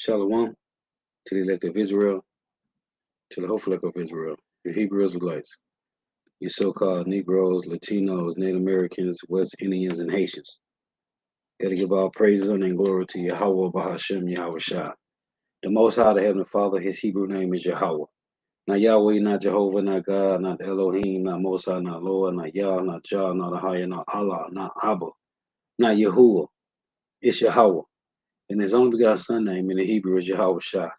Shalom to the elect of Israel, to the hopeful elect of Israel, your Hebrew Israelites, your so-called Negroes, Latinos, Native Americans, West Indians, and Haitians. Got to give all praises and glory to Yahweh Bahashem Yahweh Shah. The Most High, the Heavenly Father, his Hebrew name is Yahweh. Not Yahweh, not Jehovah, not God, not Elohim, not Most High, not Lord, not Yah, not Jah, not Ahaya, not Allah, not Abba, not Yahuwah. It's Yahweh. And his only begotten son name in the Hebrew is Yahweh Shah.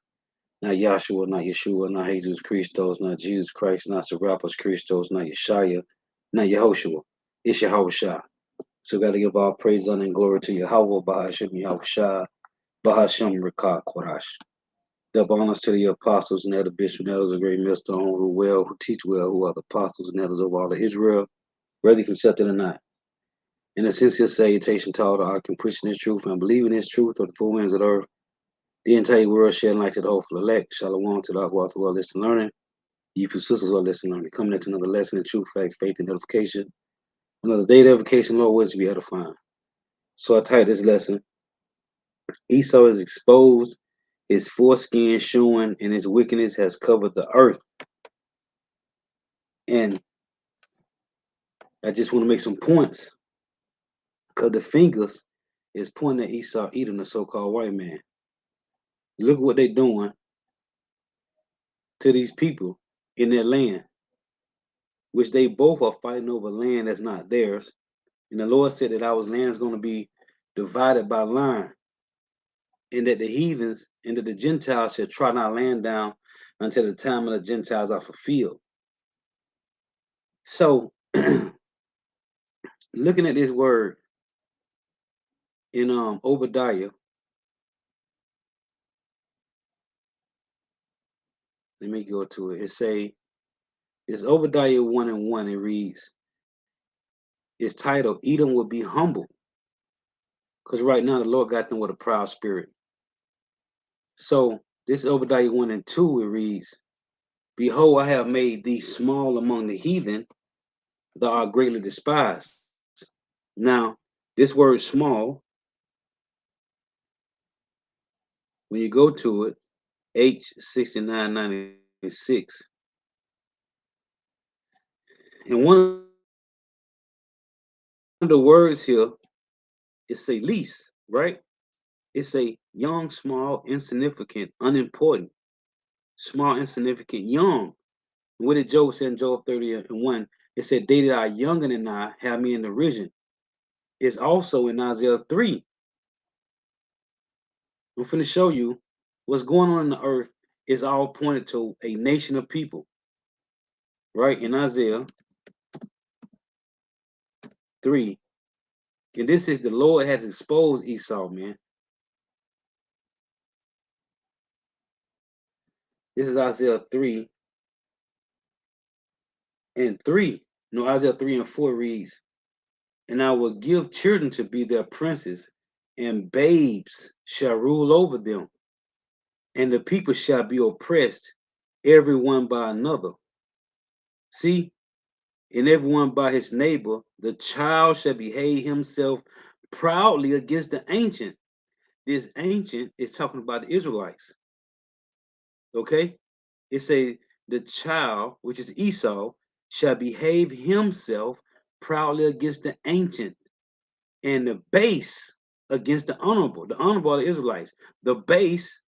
Not Yahshua, not Yeshua, not Jesus Christos, not Jesus Christ, not Serapis Christos, not Yeshaya, not Yehoshua. It's Yahweh Shah. So got to give all praise, honor, and glory to Yahweh, Bahashem, Yahweh Shah, Bahashem, Rekah, Korash. Double honors to the apostles and elder bishops and elders of great millstone who rule well, who teach well, who are the apostles and elders of all of Israel, whether you accept it or not. In a sincere salutation to all the heart can preach this truth and believe in this truth of the four winds of the earth. The entire world shedding light to the hopeful elect. Shalom to the Akwath who are listening learning. You two sisters who are listening learning. Coming into another lesson in truth, fact, faith, and edification. Another day of edification, Lord, words to be edifying. So I titled this lesson, Esau is exposed, his foreskin showing, and his wickedness has covered the earth. And I just want to make some points. Because the fingers is pointing at Esau eating the so-called white man. Look what they're doing to these people in their land, which they both are fighting over land that's not theirs. And the Lord said that our land is going to be divided by line, and that the heathens and that the Gentiles shall trot our land down until the time of the Gentiles are fulfilled. So, looking at this word in Obadiah, let me go to it. It's Obadiah 1:1. It reads, it's titled, Edom will be humble. Because right now the Lord got them with a proud spirit. So this is Obadiah 1:2. It reads, behold, I have made thee small among the heathen, thou art greatly despised. Now, this word small, when you go to it, H6996, and one of the words here is say least, right? It's a young, small, insignificant, unimportant, small, insignificant, young. And what did Job say in Job 30:1? It said, they that are younger than I have me in derision. It's also in Isaiah 3. I'm finna show you what's going on in the earth is all pointed to a nation of people. Right? In Isaiah 3. And this is the Lord has exposed Esau, man. This is Isaiah 3:3. No, Isaiah 3:4 reads, and I will give children to be their princes, and babes shall rule over them, and the people shall be oppressed, every one by another. See, and everyone by his neighbor, the child shall behave himself proudly against the ancient. This ancient is talking about the Israelites. Okay? It say the child, which is Esau, shall behave himself proudly against the ancient, and the base against the honorable. The honorable are the Israelites. The base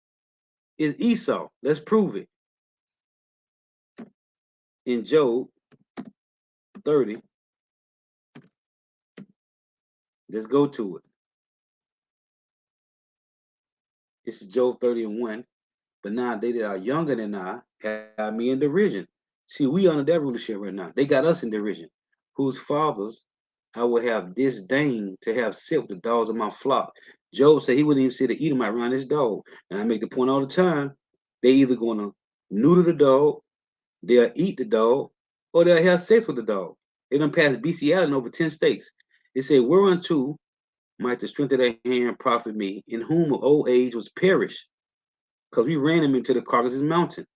is Esau. Let's prove it. In Job 30, let's go to it. This is Job 30:1. But now they that are younger than I have me in derision. See, we under their rulership right now. They got us in derision, whose fathers I will have disdain to have sit with the dogs of my flock. Job said he wouldn't even sit to eat them around his dog. And I make the point all the time, they either gonna neuter the dog, they'll eat the dog, or they'll have sex with the dog. They done passed bestiality in over 10 states. It said, whereunto might the strength of their hand profit me, in whom of old age was perished, because we ran them into the Caucasus mountain.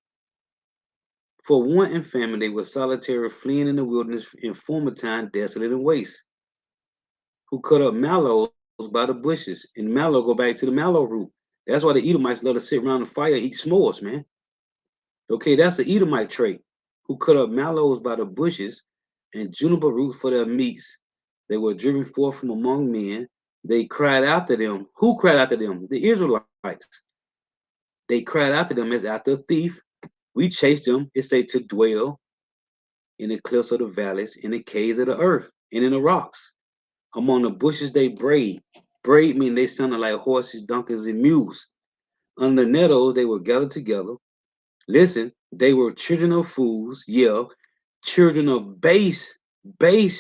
For want and famine, they were solitary, fleeing in the wilderness in former time, desolate and waste. Who cut up mallows by the bushes, and mallow go back to the mallow root. That's why the Edomites love to sit around the fire and eat s'mores, man. Okay, that's the Edomite trait, who cut up mallows by the bushes and juniper roots for their meats. They were driven forth from among men. They cried after them. Who cried after them? The Israelites. They cried after them as after a thief. We chased them, it say, to dwell in the cliffs of the valleys, in the caves of the earth, and in the rocks. Among the bushes they brayed. Brayed mean they sounded like horses, donkeys, and mules. Under the nettles they were gathered together. Listen, they were children of fools, yeah, children of base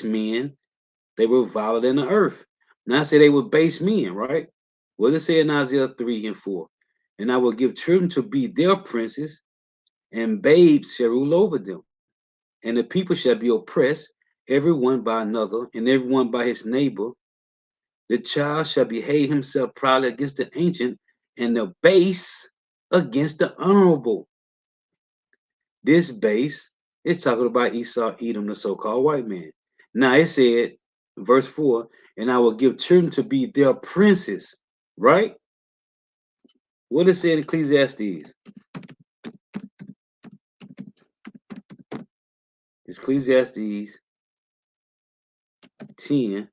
men. They were violent in the earth. Now I say they were base men, right? What does it say in Isaiah 3 and 4? And I will give children to be their princes, and babes shall rule over them. And the people shall be oppressed, every one by another, and every one by his neighbor. The child shall behave himself proudly against the ancient, and the base against the honorable. This base is talking about Esau, Edom, the so-called white man. Now it said, verse 4, and I will give children to be their princes, right? What it said in Ecclesiastes? Ecclesiastes 10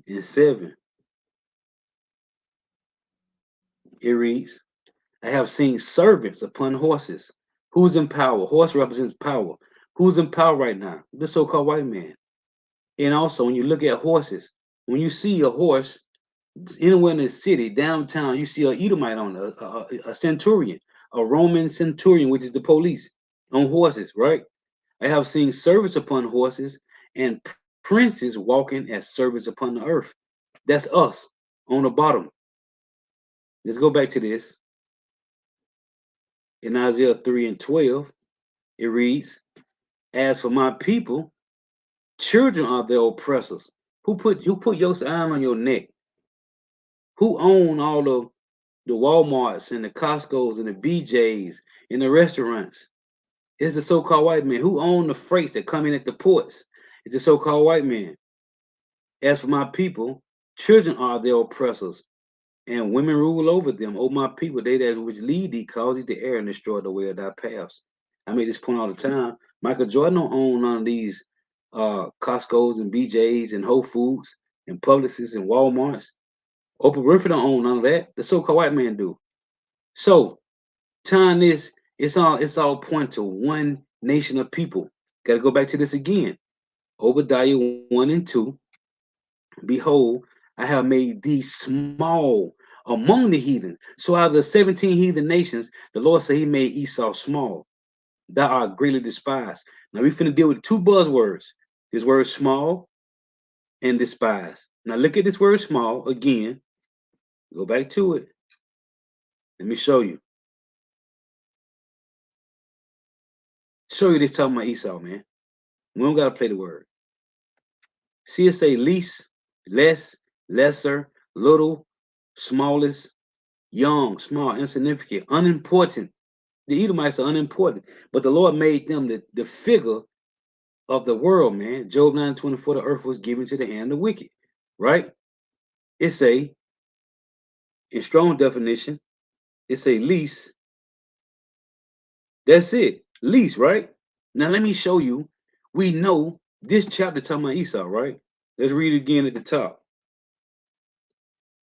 and 7. It reads, I have seen servants upon horses. Who's in power? Horse represents power. Who's in power right now? The so-called white man. And also, when you look at horses, when you see a horse anywhere in the city, downtown, you see a Edomite on a centurion, a Roman centurion, which is the police, on horses, right? I have seen servants upon horses and princes walking as servants upon the earth. That's us on the bottom. Let's go back to this. In Isaiah 3 and 12, it reads, as for my people, children are their oppressors. Who put your arm on your neck? Who own all of the Walmarts and the Costco's and the BJ's and the restaurants? It's the so-called white man. Who own the freights that come in at the ports? It's the so-called white man. As for my people, children are their oppressors, and women rule over them. O my people, they that which lead thee causes the air and destroy the way of thy paths. I make this point all the time. Michael Jordan don't own none of these Costco's and BJ's and Whole Foods and Publix's and Walmarts. Oprah Winfrey don't own none of that. The so-called white man do. So, tying this, it's all point to one nation of people. Got to go back to this again. Obadiah 1 and 2. Behold, I have made thee small among the heathen. So out of the 17 heathen nations, the Lord said he made Esau small. Thou art greatly despised. Now we finna deal with two buzzwords. This word small and despised. Now look at this word small again. Go back to it. Let me show you. Show you this talking about Esau, man. We don't gotta play the word. See it say least, less, lesser, little, smallest, young, small, insignificant, unimportant. The Edomites are unimportant, but the Lord made them the figure of the world, man. Job 9:24, the earth was given to the hand of the wicked, right? It's a, in strong definition, it's a lease. That's it, lease, right? Now let me show you. We know this chapter talking about Esau, right? Let's read it again at the top.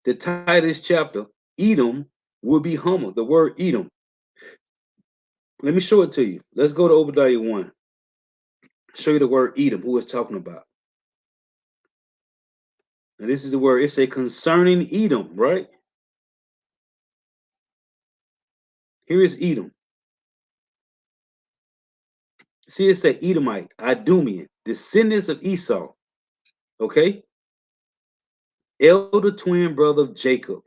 The title of this chapter, Edom will be humbled. The word Edom. Let me show it to you. Let's go to Obadiah 1. Show you the word Edom, who it's talking about. And this is the word, it's a concerning Edom, right? Here is Edom. See, it's a Edomite, Idumean, descendants of Esau, okay? Elder twin brother of Jacob.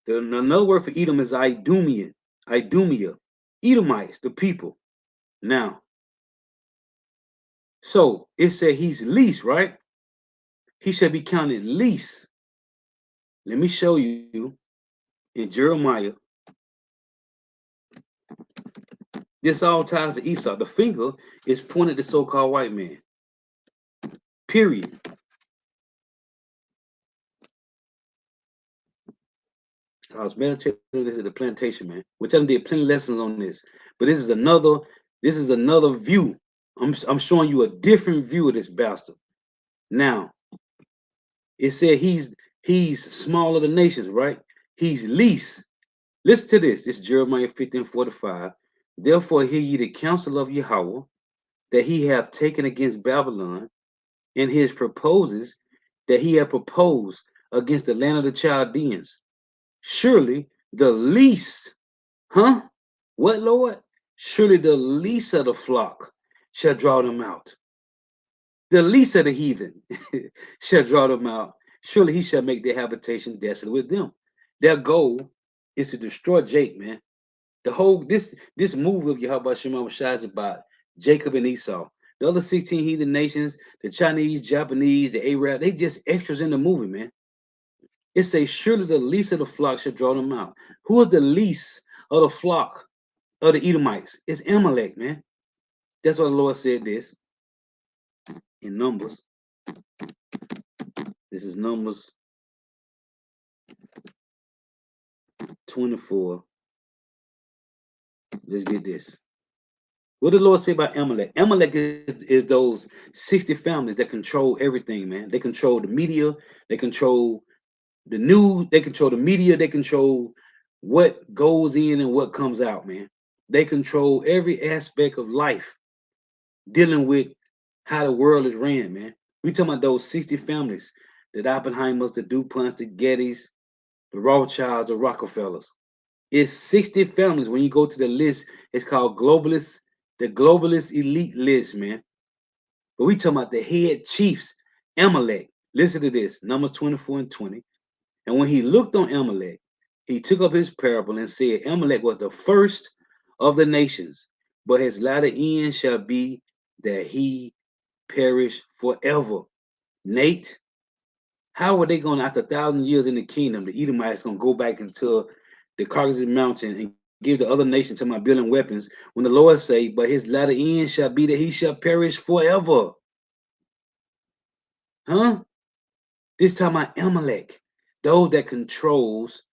Another word for Edom is Idumean, Idumea. Edomites, the people. Now, so it said he's least, right? He shall be counted least. Let me show you in Jeremiah. This all ties to Esau. The finger is pointed to so-called white man. Period. I was meditating on this at the plantation, man. Which I did plenty of lessons on this, but this is another view. I'm showing you a different view of this bastard. Now it said he's smaller than nations, right? He's least. Listen to this. This is Jeremiah 15:45. Therefore hear ye the counsel of Yahweh that he hath taken against Babylon, and his proposes that he hath proposed against the land of the Chaldeans. Surely the least, huh? What, Lord? Surely the least of the flock shall draw them out. The least of the heathen shall draw them out. Surely he shall make their habitation desolate with them. Their goal is to destroy Jake, man. The whole this movie of Yahweh Shema Shai is about Jacob and Esau. The other 16 heathen nations, the Chinese, Japanese, the Arab, they just extras in the movie, man. It says, surely the least of the flock shall draw them out. Who is the least of the flock of the Edomites? It's Amalek, man. That's what the Lord said this in Numbers. This is Numbers 24. Let's get this. What did the Lord say about Amalek? Amalek is those 60 families that control everything, man. They control the media, they control the news, they control the media, they control what goes in and what comes out, man. They control every aspect of life dealing with how the world is ran, man. We talking about those 60 families, the Oppenheimers, the DuPonts, the Gettys, the Rothschilds, the Rockefellers. It's 60 families. When you go to the list, it's called globalist, the globalist elite list, man. But we talking about the head chiefs, Amalek. Listen to this, Numbers 24 and 20. And when he looked on Amalek, he took up his parable and said, Amalek was the first of the nations, but his latter end shall be that he perish forever. Nate, how are they going after 1,000 years in the kingdom? The Edomites going to go back into the Caucasus Mountain and give the other nations to my building weapons when the Lord say, but his latter end shall be that he shall perish forever. Huh? This time about Amalek, those that controls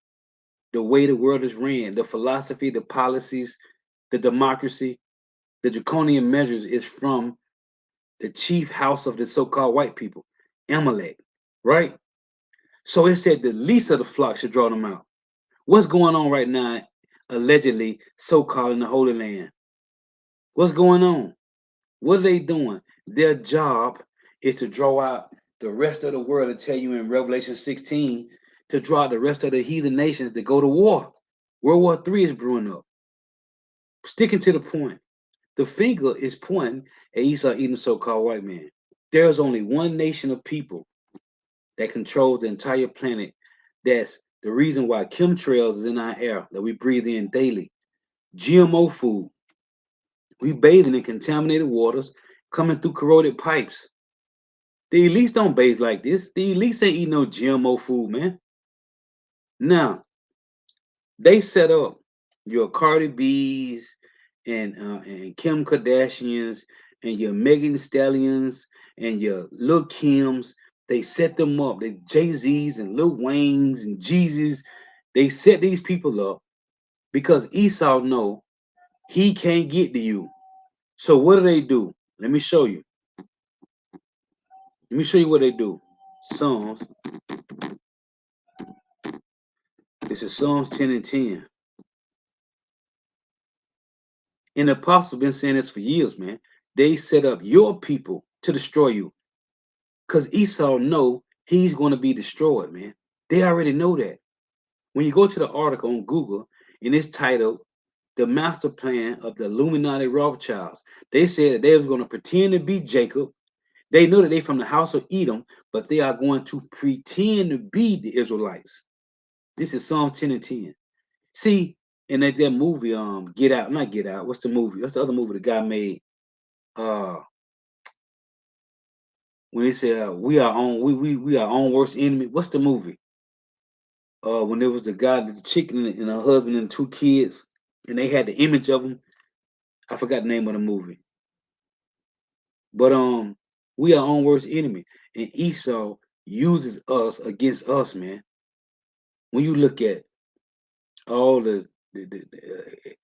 the way the world is ran, the philosophy, the policies, the democracy, the draconian measures is from the chief house of the so-called white people, Amalek, right? So it said the least of the flock should draw them out. What's going on right now, allegedly, so-called in the Holy Land? What's going on? What are they doing? Their job is to draw out the rest of the world, to tell you in Revelation 16, to draw out the rest of the heathen nations to go to war. World War III is brewing up. Sticking to the point. The finger is pointing at Esau eating the so-called white man. There's only one nation of people that controls the entire planet. That's the reason why chemtrails is in our air that we breathe in daily. GMO food. We bathing in contaminated waters coming through corroded pipes. The elites don't bathe like this. The elites ain't eating no GMO food, man. Now, they set up your Cardi B's and Kim Kardashians and your Megan Stallions and your Lil Kims. They set them up. The Jay Z's and Lil Wayne's and Jeezys. They set these people up because Esau know he can't get to you. So what do? Let me show you. Let me show you what they do. Psalms. This is Psalms 10 and 10. And the apostles been saying this for years, man. They set up your people to destroy you. Because Esau know he's going to be destroyed, man. They already know that. When you go to the article on Google and it's titled The Master Plan of the Illuminati Rothschilds, they said that they were going to pretend to be Jacob. They know that they from the house of Edom, but they are going to pretend to be the Israelites. This is Psalm 10 and 10. See, in that movie, Get Out, not Get Out, what's the movie? What's the other movie the guy made? When they said we are on worst enemy. What's the movie? When there was the guy, the chicken and her husband and two kids, and they had the image of them. I forgot the name of the movie. But we are on worst enemy. And Esau uses us against us, man. When you look at all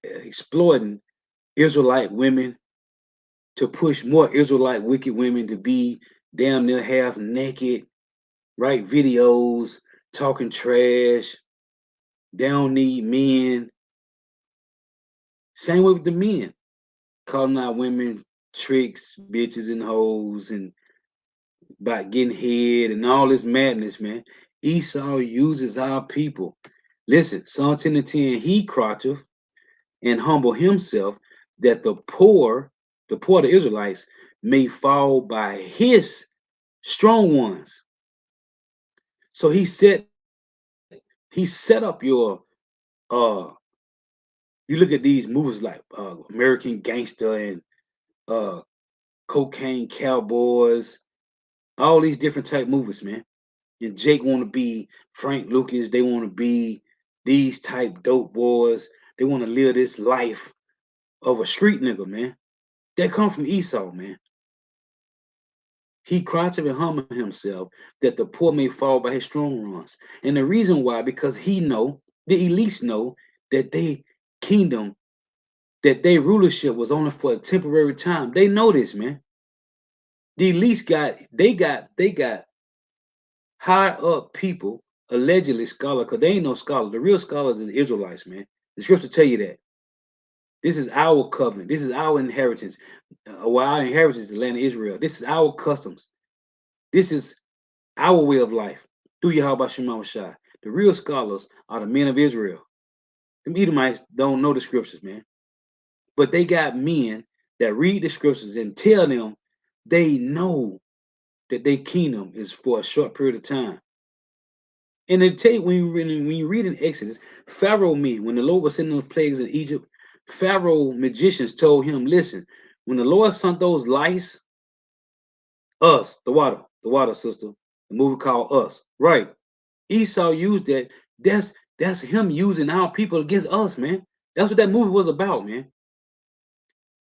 exploiting Israelite women to push more Israelite wicked women to be damn near half naked, write videos, talking trash. They don't need men. Same way with the men, calling out women tricks, bitches, and hoes, and about getting head and all this madness, man. Esau uses our people. Listen, Psalm 10 and 10, he cried and humble himself that the poor the Israelites, may fall by his strong ones. So he set up your uh you look at these movies like American Gangster and uh Cocaine Cowboys, all these different type movies, man. And Jake want to be Frank Lucas. They want to be these type dope boys. They want to live this life of a street nigga, man. That come from Esau, man. He cried and humbled himself that the poor may fall by his strong ones. And the reason why, because he know, the elites know that they kingdom, that their rulership was only for a temporary time. They know this, man. The elites got higher up people, allegedly scholar, because they ain't no scholar. The real scholars is Israelites, man. The scriptures tell you that. This is our covenant. This is our inheritance. Well, our inheritance is the land of Israel. This is our customs. This is our way of life. Through Yahweh Shema Shai. The real scholars are the men of Israel. The Edomites don't know the scriptures, man. But they got men that read the scriptures and tell them they know that their kingdom is for a short period of time. And they tell you when you read in Exodus, Pharaoh men, when the Lord was sending those plagues in Egypt, Pharaoh magicians told him, listen, when the Lord sent those lice, us, the water sister, the movie called Us, right? Esau used that. That's him using our people against us, man. That's what that movie was about, man.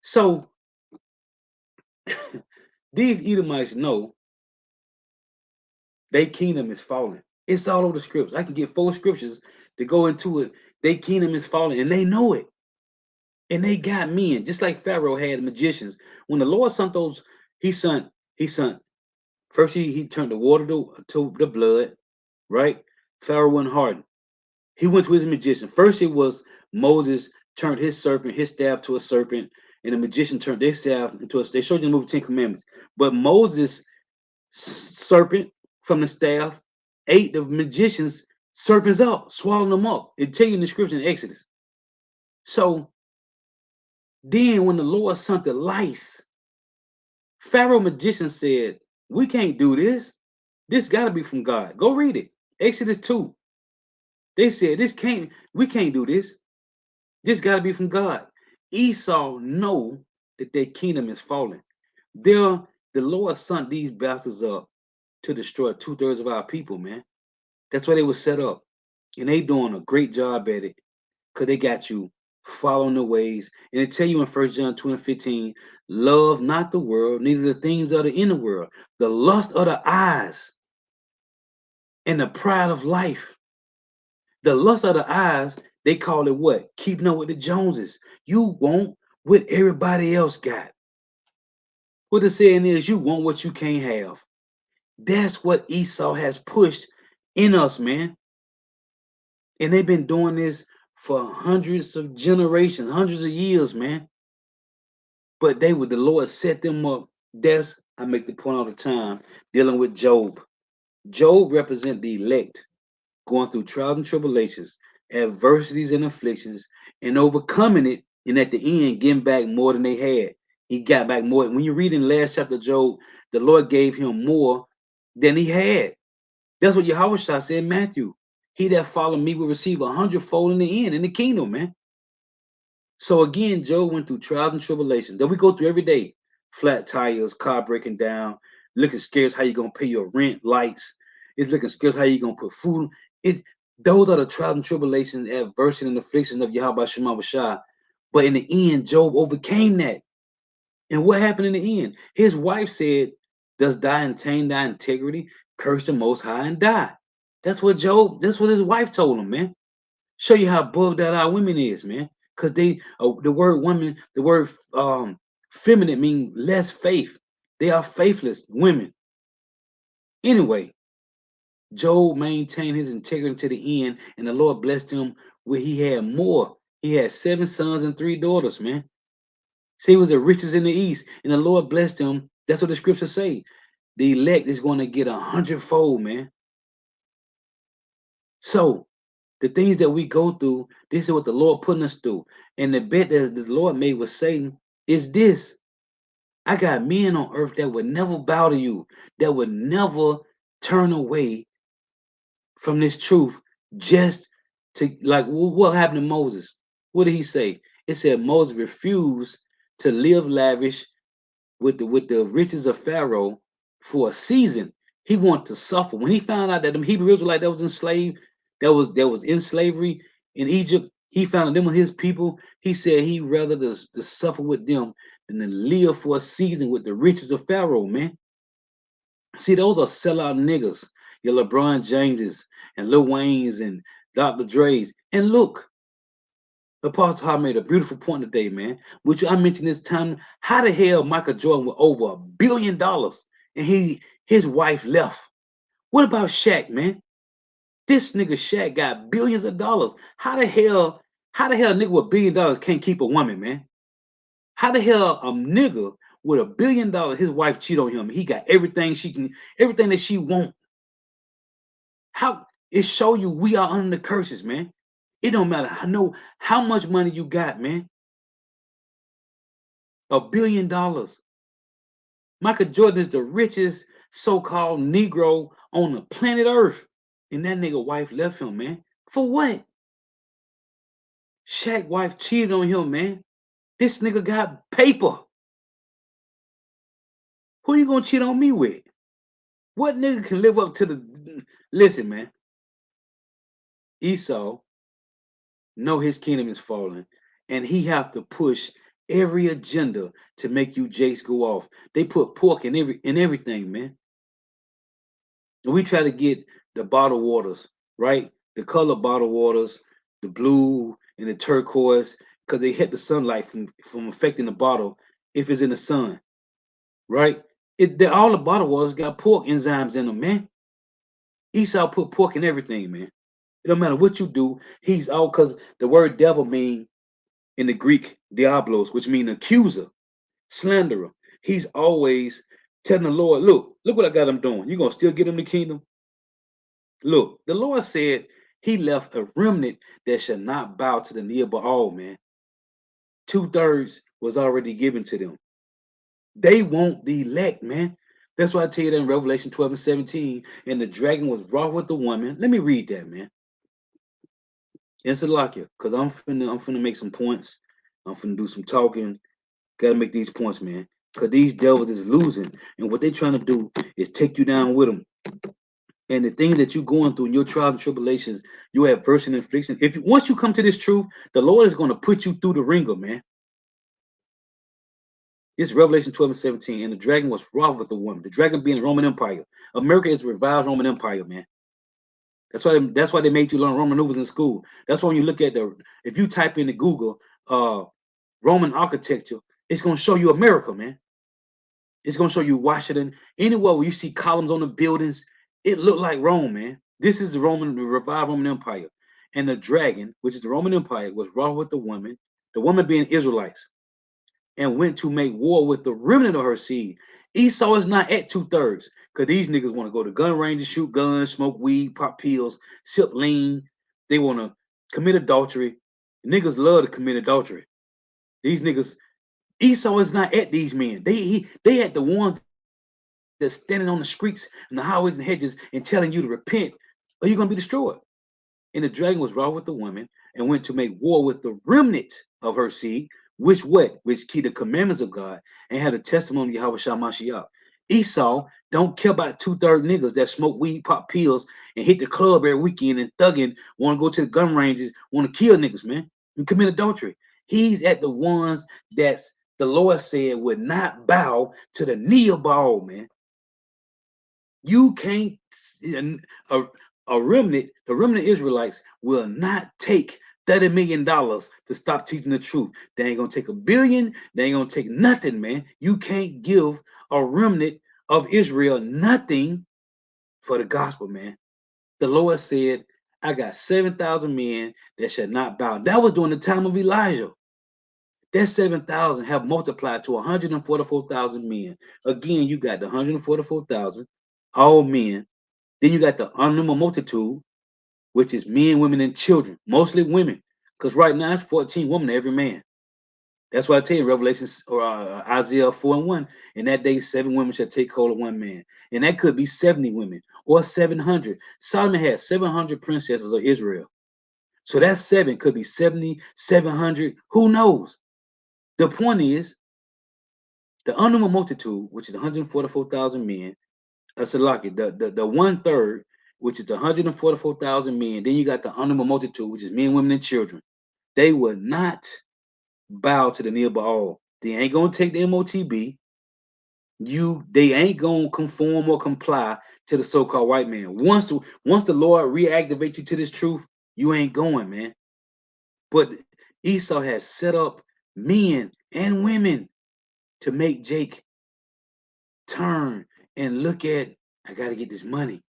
So these Edomites know their kingdom is falling. It's all over the scriptures. I can get 4 scriptures to go into it. Their kingdom is falling, and they know it. And they got men, just like Pharaoh had magicians. When the Lord sent those, he sent first he turned the water to the blood, right? Pharaoh went hardened. He went to his magician. First, it was Moses turned his serpent, his staff to a serpent, and the magician turned their staff into a. They showed you in the movie 10 Commandments. But Moses' serpent from the staff ate the magician's serpents up, swallowed them up. It tell you in the scripture in Exodus. So then, when the Lord sent the lice, Pharaoh magician said, "We can't do this. This got to be from God." Go read it. Exodus 2. They said, we can't do this. This got to be from God. Esau know that their kingdom is falling. The Lord sent these bastards up to destroy 2/3 of our people, man. That's why they were set up. And they doing a great job at it because they got you following the ways. And it tell you in 1 John 2 and 15, love not the world, neither the things that are in the world. The lust of the eyes and the pride of life. The lust of the eyes, they call it what? Keeping up with the Joneses. You want what everybody else got. What the saying is, you want what you can't have. That's what Esau has pushed in us, man. And they've been doing this for hundreds of generations, hundreds of years, man. But the Lord set them up. That's, I make the point all the time, dealing with Job. Job represents the elect going through trials and tribulations, adversities and afflictions, and overcoming it, and at the end, getting back more than they had. He got back more. When you read in the last chapter of Job, the Lord gave him more than he had. That's what Yahweh Shah said in Matthew. He that followed me will receive 100-fold in the end, in the kingdom, man. So again, Job went through trials and tribulations that we go through every day. Flat tires, car breaking down, looking scarce how you gonna pay your rent, lights. It's looking scarce how you gonna put food. It Those are the trials and tribulations, adversity and afflictions of Yahweh Shema Shah. But in the end, Job overcame that. And what happened in the end? His wife said, "Does thy attain thy integrity? Curse the Most High and die." That's what his wife told him, man. Show you how bugged out our women is, man. Cause they the word woman, the word feminine mean less faith. They are faithless women. Anyway, Job maintained his integrity to the end, and the Lord blessed him where he had more. He had 7 sons and 3 daughters, man. See, he was the richest in the east, and the Lord blessed him. That's what the scriptures say. The elect is going to get 100-fold, man. So the things that we go through, this is what the Lord putting us through. And the bet that the Lord made with Satan is this. I got men on earth that would never bow to you, that would never turn away from this truth just to like what happened to Moses? What did he say? It said Moses refused to live lavish with the riches of Pharaoh for a season. He wanted to suffer. When he found out that them Hebrew Israelites that was enslaved, that was in slavery in Egypt, he found out them were his people. He said he'd rather to suffer with them than to live for a season with the riches of Pharaoh, man. See, those are sellout niggas. Your LeBron Jameses and Lil Wayne's and Dr. Dre's. And look, Apostle Hall made a beautiful point today, man. Which I mentioned this time. How the hell Michael Jordan with over $1 billion and his wife left? What about Shaq, man? This nigga Shaq got billions of dollars. How the hell a nigga with $1 billion can't keep a woman, man? How the hell a nigga with $1 billion, his wife cheat on him? He got everything she can, everything that she want. How it show you we are under the curses, man. It don't matter how much money you got, man. $1 billion. Michael Jordan is the richest so-called Negro on the planet Earth. And that nigga wife left him, man. For what? Shaq wife cheated on him, man. This nigga got paper. Who you gonna cheat on me with? What nigga can live up to the listen, man? Esau know his kingdom is falling, and he have to push every agenda to make you Jace go off. They put pork in everything, man. And we try to get the bottled waters, right? The color bottled waters, the blue and the turquoise, because they hit the sunlight from affecting the bottle if it's in the sun, right? All the bottled waters got pork enzymes in them, man. Esau put pork in everything, man. It don't matter what you do. He's all because the word devil mean in the Greek diablos, which mean accuser, slanderer. He's always telling the Lord, look what I got him doing. You gonna still get him the kingdom? Look, the Lord said he left a remnant that shall not bow to the knee of Baal, man. 2/3 was already given to them. They won't the elect, man. That's why I tell you that in Revelation 12 and 17. And the dragon was wroth with the woman. Let me read that, man. It's a lock because I'm finna make some points. I'm finna do some talking. Gotta make these points, man. Because these devils is losing. And what they're trying to do is take you down with them. And the things that you're going through in your trials and tribulations, your adversity and affliction. Once you come to this truth, the Lord is going to put you through the ringer, man. This is Revelation 12 and 17. And the dragon was wroth with the woman. The dragon being the Roman Empire. America is a revised Roman Empire, man. That's why they made you learn Roman numerals in school. That's why when you look at if you type into Google Roman architecture, it's gonna show you America, man. It's gonna show you Washington. Anywhere where you see columns on the buildings, it looked like Rome, man. This is the revived Roman Empire. And the dragon, which is the Roman Empire, was wroth with the woman being Israelites, and went to make war with the remnant of her seed. Esau is not at 2/3 because these niggas want to go to gun ranges, shoot guns, smoke weed, pop pills, sip lean. They want to commit adultery. Niggas love to commit adultery. These niggas, Esau is not at these men. They at the ones that's standing on the streets and the highways and hedges and telling you to repent or you're gonna be destroyed. And the dragon was wroth with the woman and went to make war with the remnant of her seed, which keep the commandments of God and had a testimony of Yahweh Mashiach. Esau don't care about 2/3 niggas that smoke weed, pop pills, and hit the club every weekend and thugging, want to go to the gun ranges, want to kill niggas, man, and commit adultery. He's at the ones that's the Lord said would not bow to the knee of Baal, man. You can't a remnant. The remnant Israelites will not take $30 million to stop teaching the truth. They ain't gonna take a billion, they ain't gonna take nothing, man. You can't give a remnant of Israel nothing for the gospel, man. The Lord said, I got 7,000 men that shall not bow. That was during the time of Elijah. That 7,000 have multiplied to 144,000 men. Again, you got the 144,000, all men. Then you got the unnumbered multitude, which is men, women, and children, mostly women. Because right now it's 14 women to every man. That's why I tell you, Revelation or Isaiah 4 and 1. In that day, 7 women shall take hold of one man. And that could be 70 women or 700. Solomon had 700 princesses of Israel. So that 7 could be 70, 700. Who knows? The point is, the unknown multitude, which is 144,000 men, Salaki, the 1/3, which is the 144,000 men. Then you got the unknown multitude, which is men, women, and children. They will not bow to the knee of Baal. They ain't gonna take the MOTB. They ain't gonna conform or comply to the so-called white man. Once the Lord reactivate you to this truth, you ain't going, man. But Esau has set up men and women to make Jake turn and look at, I gotta get this money.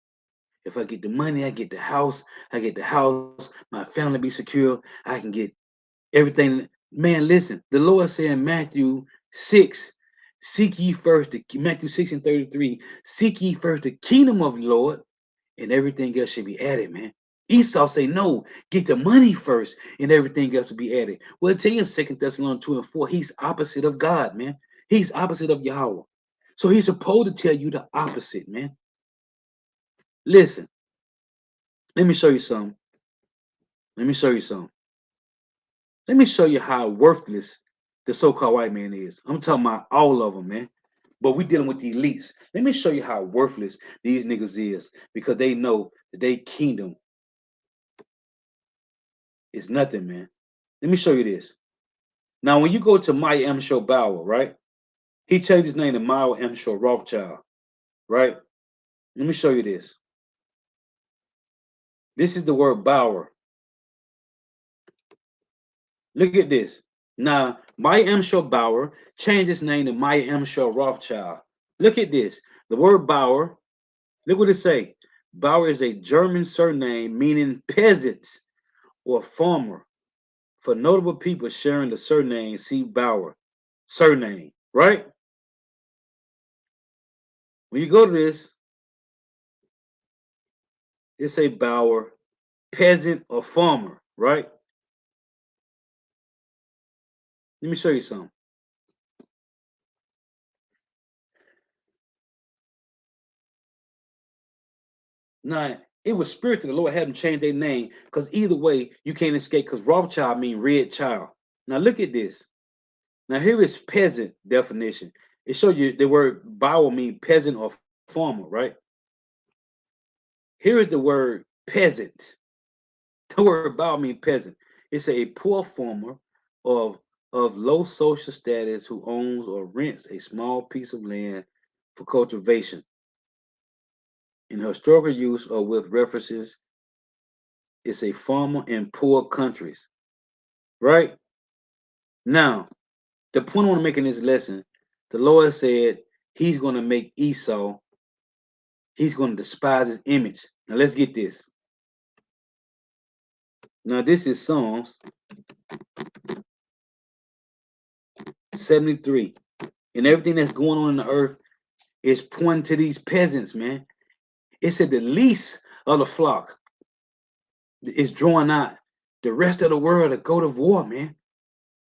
If I get the money, I get the house. I get the house, my family be secure. I can get everything. Man, listen, the Lord said in Matthew 6, seek ye first, Matthew 6 and 33, seek ye first the kingdom of the Lord, and everything else should be added, man. Esau say, no, get the money first, and everything else will be added. Well, tell you in 2 Thessalonians 2 and 4, he's opposite of God, man. He's opposite of Yahweh. So he's supposed to tell you the opposite, man. Listen, let me show you something. Let me show you something. Let me show you how worthless the so-called white man is. I'm talking about all of them, man. But we dealing with the elites. Let me show you how worthless these niggas is because they know that their kingdom is nothing, man. Let me show you this. Now, when you go to Maya M. Bauer, right? He changed his name to Maya M. Rothschild, right? Let me show you this. This is the word Bauer. Look at this. Now, Maya M. Bauer changed his name to Maya M. Rothschild. Look at this. The word Bauer, look what it say. Bauer is a German surname meaning peasant or farmer. For notable people sharing the surname, see Bauer. Surname, right? When you go to this, it say Bauer, peasant or farmer, right? Let me show you something. Now, it was spirit to the Lord had them change their name because either way, you can't escape because Rothschild mean red child. Now, look at this. Now, here is peasant definition. It shows you the word Bauer mean peasant or farmer, right? Here is the word peasant. The word Bauer mean peasant. It's a poor farmer of low social status who owns or rents a small piece of land for cultivation. In historical use or with references, it's a farmer in poor countries, right? Now, the point I want to make in this lesson, the Lord said he's going to make Esau, he's going to despise his image. Now, let's get this. Now, this is Psalms 73. And everything that's going on in the earth is pointing to these peasants, man. It said the least of the flock is drawing out the rest of the world to go to war, man.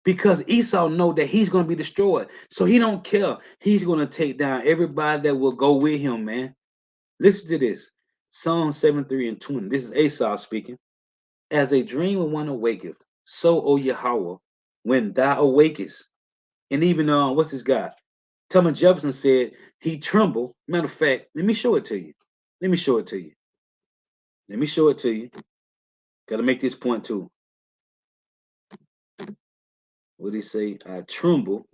Because Esau know that he's going to be destroyed. So he don't care. He's going to take down everybody that will go with him, man. Listen to this. Psalm 73 and 20. This is Esau speaking. As a dream when one awaketh, so, O Yahweh, when thou awakest. And even, what's this guy? Thomas Jefferson said he trembled. Matter of fact, let me show it to you. Let me show it to you. Let me show it to you. Got to make this point too. What did he say? I tremble.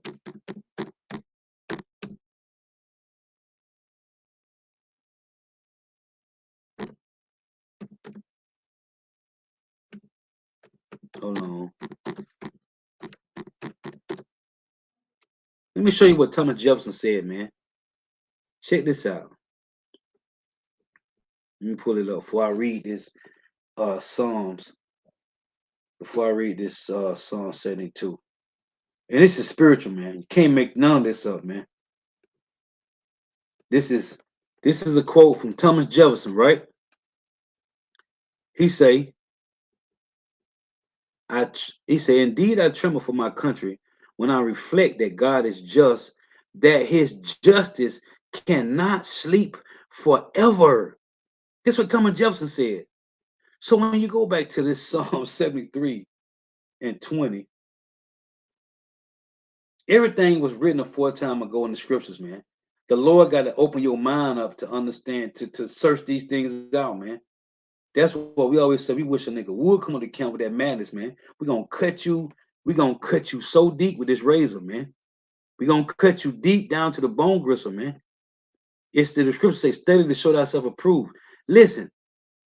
Hold on. Let me show you what Thomas Jefferson said, man. Check this out. Let me pull it up before I read this Psalms. Before I read this Psalm 72. And this is spiritual, man. You can't make none of this up, man. This is a quote from Thomas Jefferson, right? He say, indeed I tremble for my country when I reflect that God is just, that his justice cannot sleep forever. This is what Thomas Jefferson said. So when you go back to this Psalm 73 and 20, everything was written a full time ago in the scriptures, man. The Lord got to open your mind up to understand, to search these things out, man. That's what we always say. We wish a nigga would come on the camp with that madness, man. We're gonna cut you. We're gonna cut you so deep with this razor, man. We're gonna cut you deep down to the bone gristle, man. It's the scripture say, study to show thyself approved. Listen,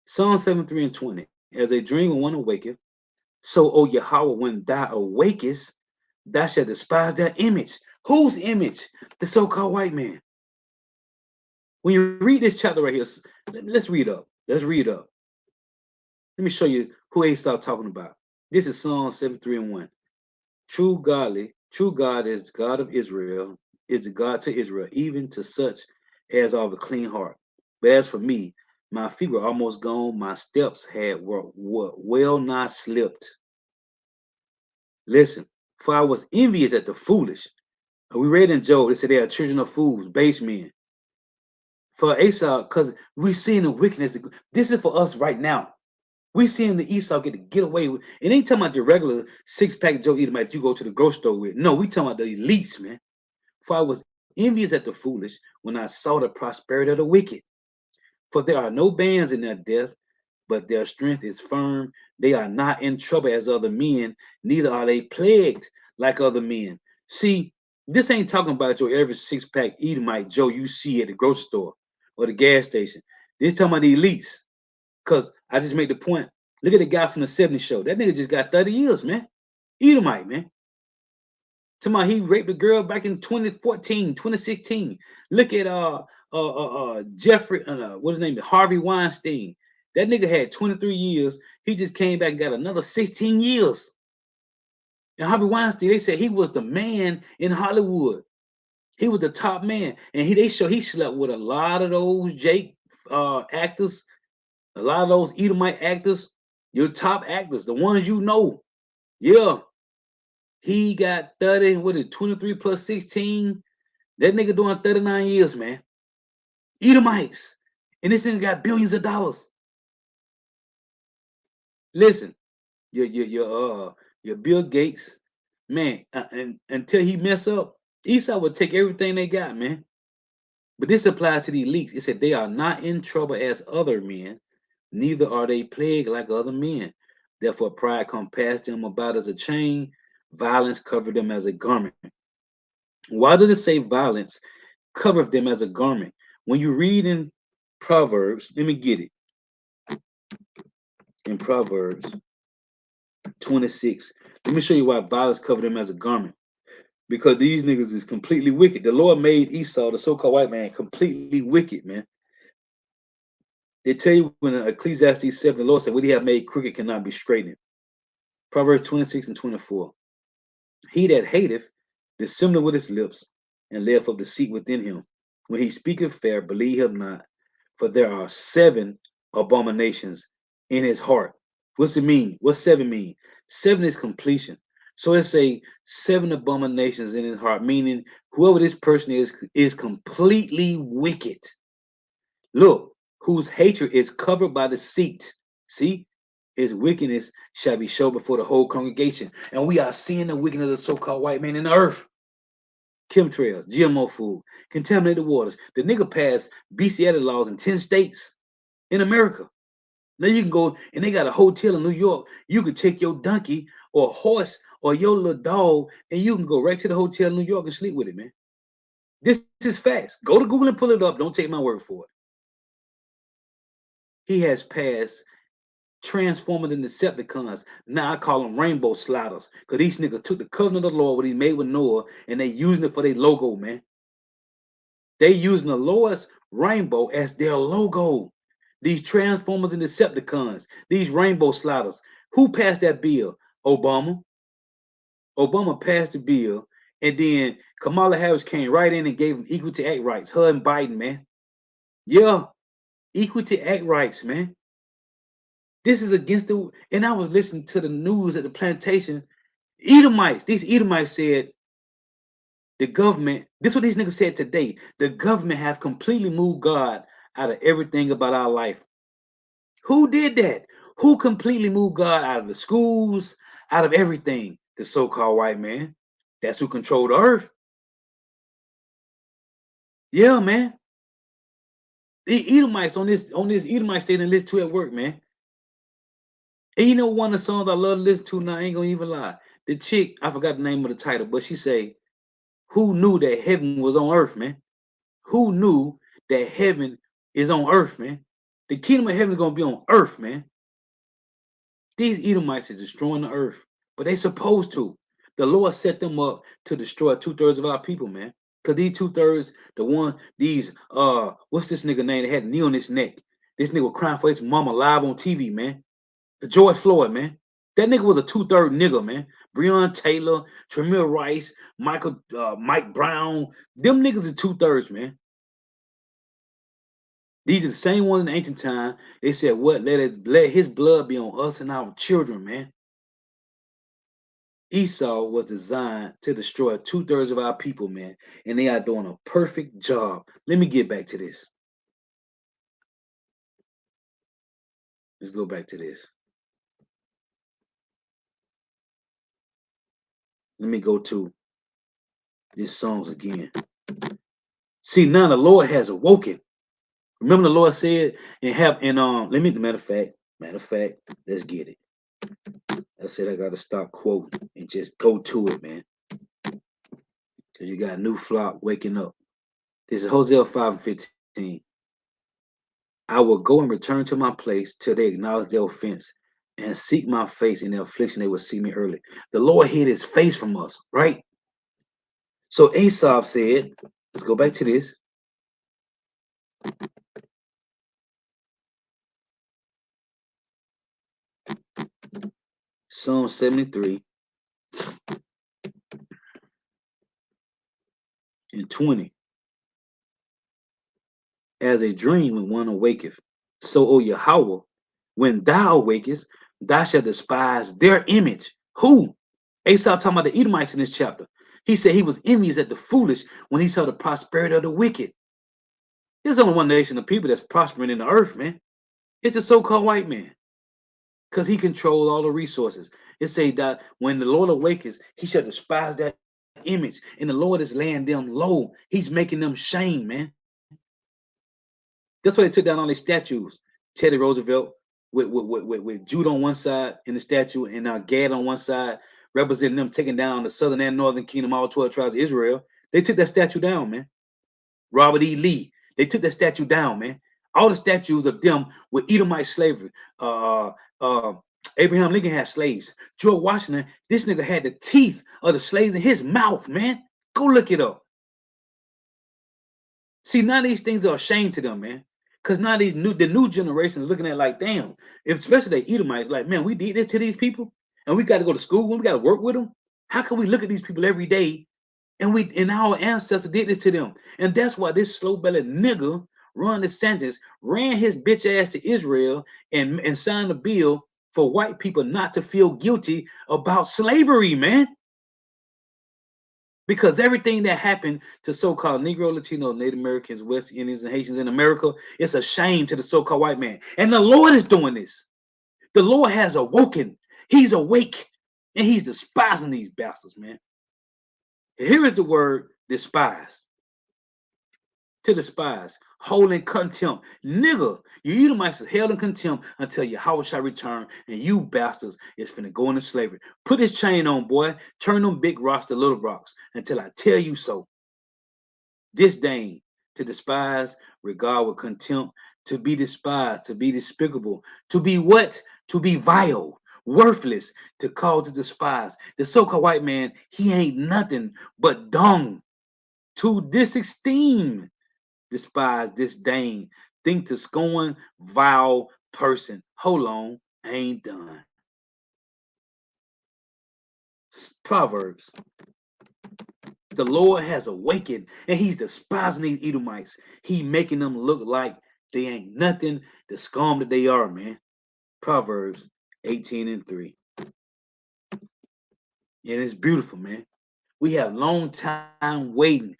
Psalm 73 and 20. As a dream when one awaketh, so, O Yahweh, when thou awakest, thou shalt despise their image. Whose image? The so-called white man. When you read this chapter right here, let's read up. Let's read up. Let me show you who Esau talking about. This is Psalm 73 and 1. True God is the God of Israel, is the God to Israel, even to such as are of a clean heart. But as for me, my feet were almost gone, my steps were well nigh slipped. Listen, for I was envious at the foolish. We read in Job, they said they are children of fools, base men. For Esau, because we seeing the wickedness. This is for us right now. We seeing the Esau get away with. And ain't talking about the regular 6-pack Joe Edomite that you go to the grocery store with. No, we talking about the elites, man. For I was envious at the foolish when I saw the prosperity of the wicked. For there are no bands in their death, but their strength is firm. They are not in trouble as other men, neither are they plagued like other men. See, this ain't talking about your average 6-pack Edomite Joe you see at the grocery store or the gas station. This talking about the elites. Because I just made the point. Look at the guy from the 70s show. That nigga just got 30 years, man. Edomite, man. Talking he raped a girl back in 2014, 2016. Look at Jeffrey, what's his name? Harvey Weinstein. That nigga had 23 years. He just came back and got another 16 years. And Harvey Weinstein, they said he was the man in Hollywood. He was the top man. And he slept with a lot of those Jake actors, a lot of those Edomite actors, your top actors, the ones you know. Yeah. He got 30, what is 23 plus 16? That nigga doing 39 years, man. Edomites. And this nigga got billions of dollars. Listen, your Bill Gates, man, and until he mess up, Esau would take everything they got, man. But this applies to the elites. It said they are not in trouble as other men, neither are they plagued like other men. Therefore, pride compassed them about as a chain, violence covered them as a garment. Why does it say violence covered them as a garment? When you read in Proverbs, let me get it. In Proverbs 26, let me show you why violence covered them as a garment. Because these niggas is completely wicked. The Lord made Esau, the so-called white man, completely wicked, man. They tell you when Ecclesiastes 7, the Lord said, what he have made crooked cannot be straightened. Proverbs 26 and 24. He that hateth dissimilar with his lips, and layeth up deceit within him. When he speaketh fair, believe him not, for there are 7 abominations in his heart. What's it mean? What's 7 mean? 7 is completion. So it's a 7 abominations in his heart, meaning whoever this person is completely wicked. Look, whose hatred is covered by deceit. See, his wickedness shall be shown before the whole congregation. And we are seeing the wickedness of the so-called white man in the earth. Chemtrails, GMO food, contaminated waters. The nigga passed bestiality laws in 10 states in America. Now you can go, and they got a hotel in New York. You could take your donkey or horse or your little dog, and you can go right to the hotel in New York and sleep with it, man. This is facts. Go to Google and pull it up. Don't take my word for it. He has passed Transformers and Decepticons. Now I call them rainbow sliders. Because these niggas took the covenant of the Lord, what he made with Noah, and they using it for their logo, man. They using the Lord's rainbow as their logo. These Transformers and Decepticons, these rainbow sliders. Who passed that bill? Obama. Obama passed the bill, and then Kamala Harris came right in and gave them equal act rights. Her and Biden, man. Yeah, equal act rights, man. This is against the. And I was listening to the news at the plantation. Edomites, these Edomites said the government. This is what these niggas said today. The government have completely moved God out of everything about our life. Who did that? Who completely moved God out of the schools, out of everything? The so-called white man. That's who controlled the earth. Yeah, man. The Edomites on this Edomite stayed and listen to at work, man. And you know one of the songs I love to listen to now, I ain't gonna even lie. The chick, I forgot the name of the title, but she say, who knew that heaven was on earth, man? Who knew that heaven is on earth, man? The kingdom of heaven is gonna be on earth, man. These Edomites is destroying the earth, but they supposed to. The Lord set them up to destroy 2/3 of our people, man. Cause these 2/3, what's this nigga name that had a knee on his neck? This nigga was crying for his mama live on TV, man. George Floyd, man. That nigga was a 2/3 nigga, man. Breonna Taylor, Tremere Rice, Mike Brown. Them niggas is 2/3, man. These are the same ones in ancient time. They said, what? Let his blood be on us and our children, man. Esau was designed to destroy 2/3 of our people, man. And they are doing a perfect job. Let me get back to this. Let's go back to this. Let me go to these songs again. See, now the Lord has awoken. Remember the Lord said let me matter of fact, let's get it. I said I gotta stop quoting and just go to it, man. Cause you got a new flock waking up. This is Hosea 5:15. I will go and return to my place till they acknowledge their offense and seek my face in their affliction, they will see me early. The Lord hid his face from us, right? So Esau said, let's go back to this. Psalm 73 and 20. As a dream when one awaketh. So, O Yahweh, when thou awakest, thou shalt despise their image. Who? Esau talking about the Edomites in this chapter. He said he was envious at the foolish when he saw the prosperity of the wicked. There's only one nation of people that's prospering in the earth, man. It's the so-called white man. Because he controls all the resources. It say that when the Lord awakens, he shall despise that image. And the Lord is laying them low. He's making them shame, man. That's why they took down all these statues. Teddy Roosevelt with Jude on one side in the statue and Gad on one side, representing them taking down the southern and northern kingdom, all 12 tribes of Israel. They took that statue down, man. Robert E. Lee, they took that statue down, man. All the statues of them with Edomite slavery. Abraham Lincoln had slaves. George Washington, this nigga had the teeth of the slaves in his mouth, man. Go look it up. See, none of these things are a shame to them, man. Because now the new generation is looking at like, damn, especially the Edomites, like, man, we did this to these people and we got to go to school and we got to work with them. How can we look at these people every day and our ancestors did this to them? And that's why this slow-bellied nigga, Ron DeSantis, ran his bitch ass to Israel and signed a bill for white people not to feel guilty about slavery, man. Because everything that happened to so-called Negro, Latino, Native Americans, West Indians, and Haitians in America, it's a shame to the so-called white man. And the Lord is doing this. The Lord has awoken. He's awake. And he's despising these bastards, man. Here is the word despise. To despise, hold in contempt. Nigga, you Edomites is held in contempt until Yahweh shall return, and you bastards is finna go into slavery. Put this chain on, boy. Turn them big rocks to little rocks until I tell you so. Disdain, to despise, regard with contempt, to be despised, to be despicable, to be what? to be vile, worthless, to call to despise. The so-called white man, he ain't nothing but dung, to disesteem, despise, disdain, think to scorn, vile person. Hold on, I ain't done. Proverbs. The Lord has awakened and he's despising these Edomites. He making them look like they ain't nothing, the scum that they are, man. Proverbs 18:3. And it's beautiful, man. We have long time waiting.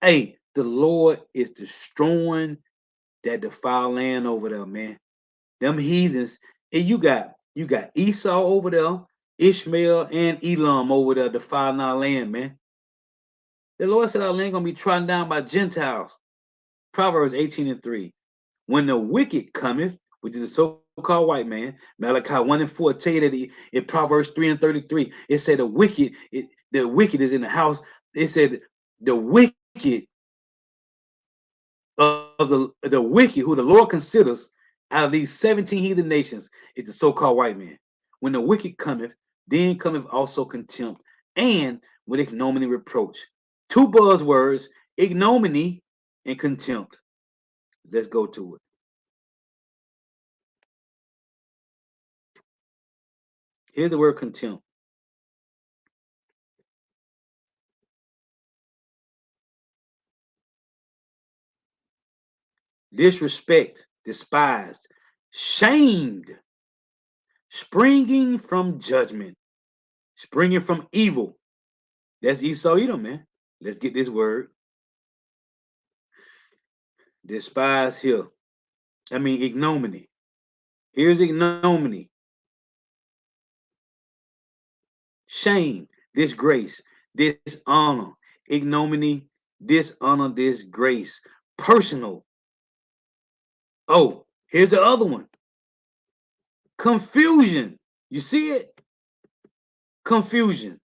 Hey, the Lord is destroying that defiled land over there, man. Them heathens, and you got Esau over there, Ishmael and Elam over there defiling our land, man. The Lord said our land gonna be trodden down by Gentiles. Proverbs 18:3. When the wicked cometh, which is the so-called white man, Malachi 1:4 tell you that in Proverbs 3:33, it said the wicked is in the house. It said the wicked the wicked who the Lord considers out of these 17 heathen nations is the so-called white man. When the wicked cometh, then cometh also contempt, and with ignominy reproach. Two buzzwords, ignominy and contempt. Let's go to it. Here's the word contempt. Disrespect, despised, shamed, springing from judgment, springing from evil. That's Esau Edom, man. Let's get this word. Despise here. I mean ignominy. Here's ignominy. Shame, disgrace, dishonor, ignominy, dishonor, disgrace. Personal. Oh, here's the other one. Confusion. You see it? Confusion.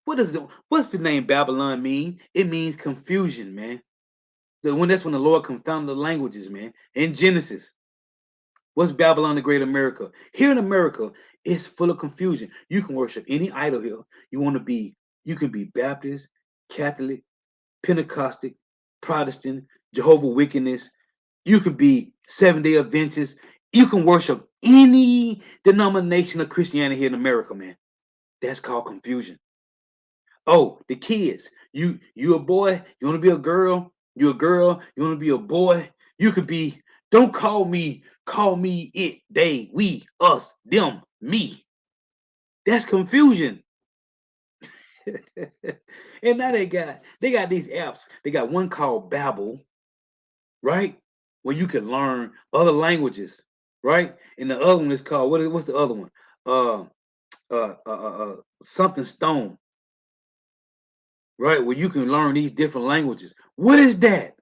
What's the name Babylon mean? It means confusion, man. That's when the Lord confounded the languages, man. In Genesis, what's Babylon the Great America? Here in America, it's full of confusion. You can worship any idol here. You can be Baptist, Catholic, Pentecostal, Protestant, Jehovah Wickedness. You could be Seventh-day Adventist. You can worship any denomination of Christianity here in America, man. That's called confusion. Oh, the kids. You a boy, you want to be a girl, you a girl, you want to be a boy. You could be, don't call me it, they, we, us, them, me. That's confusion. And now they got these apps. They got one called Babbel, right? Where you can learn other languages, right? And the other one is called what's the other one? Uh Something Stone, right? Where you can learn these different languages. What is that?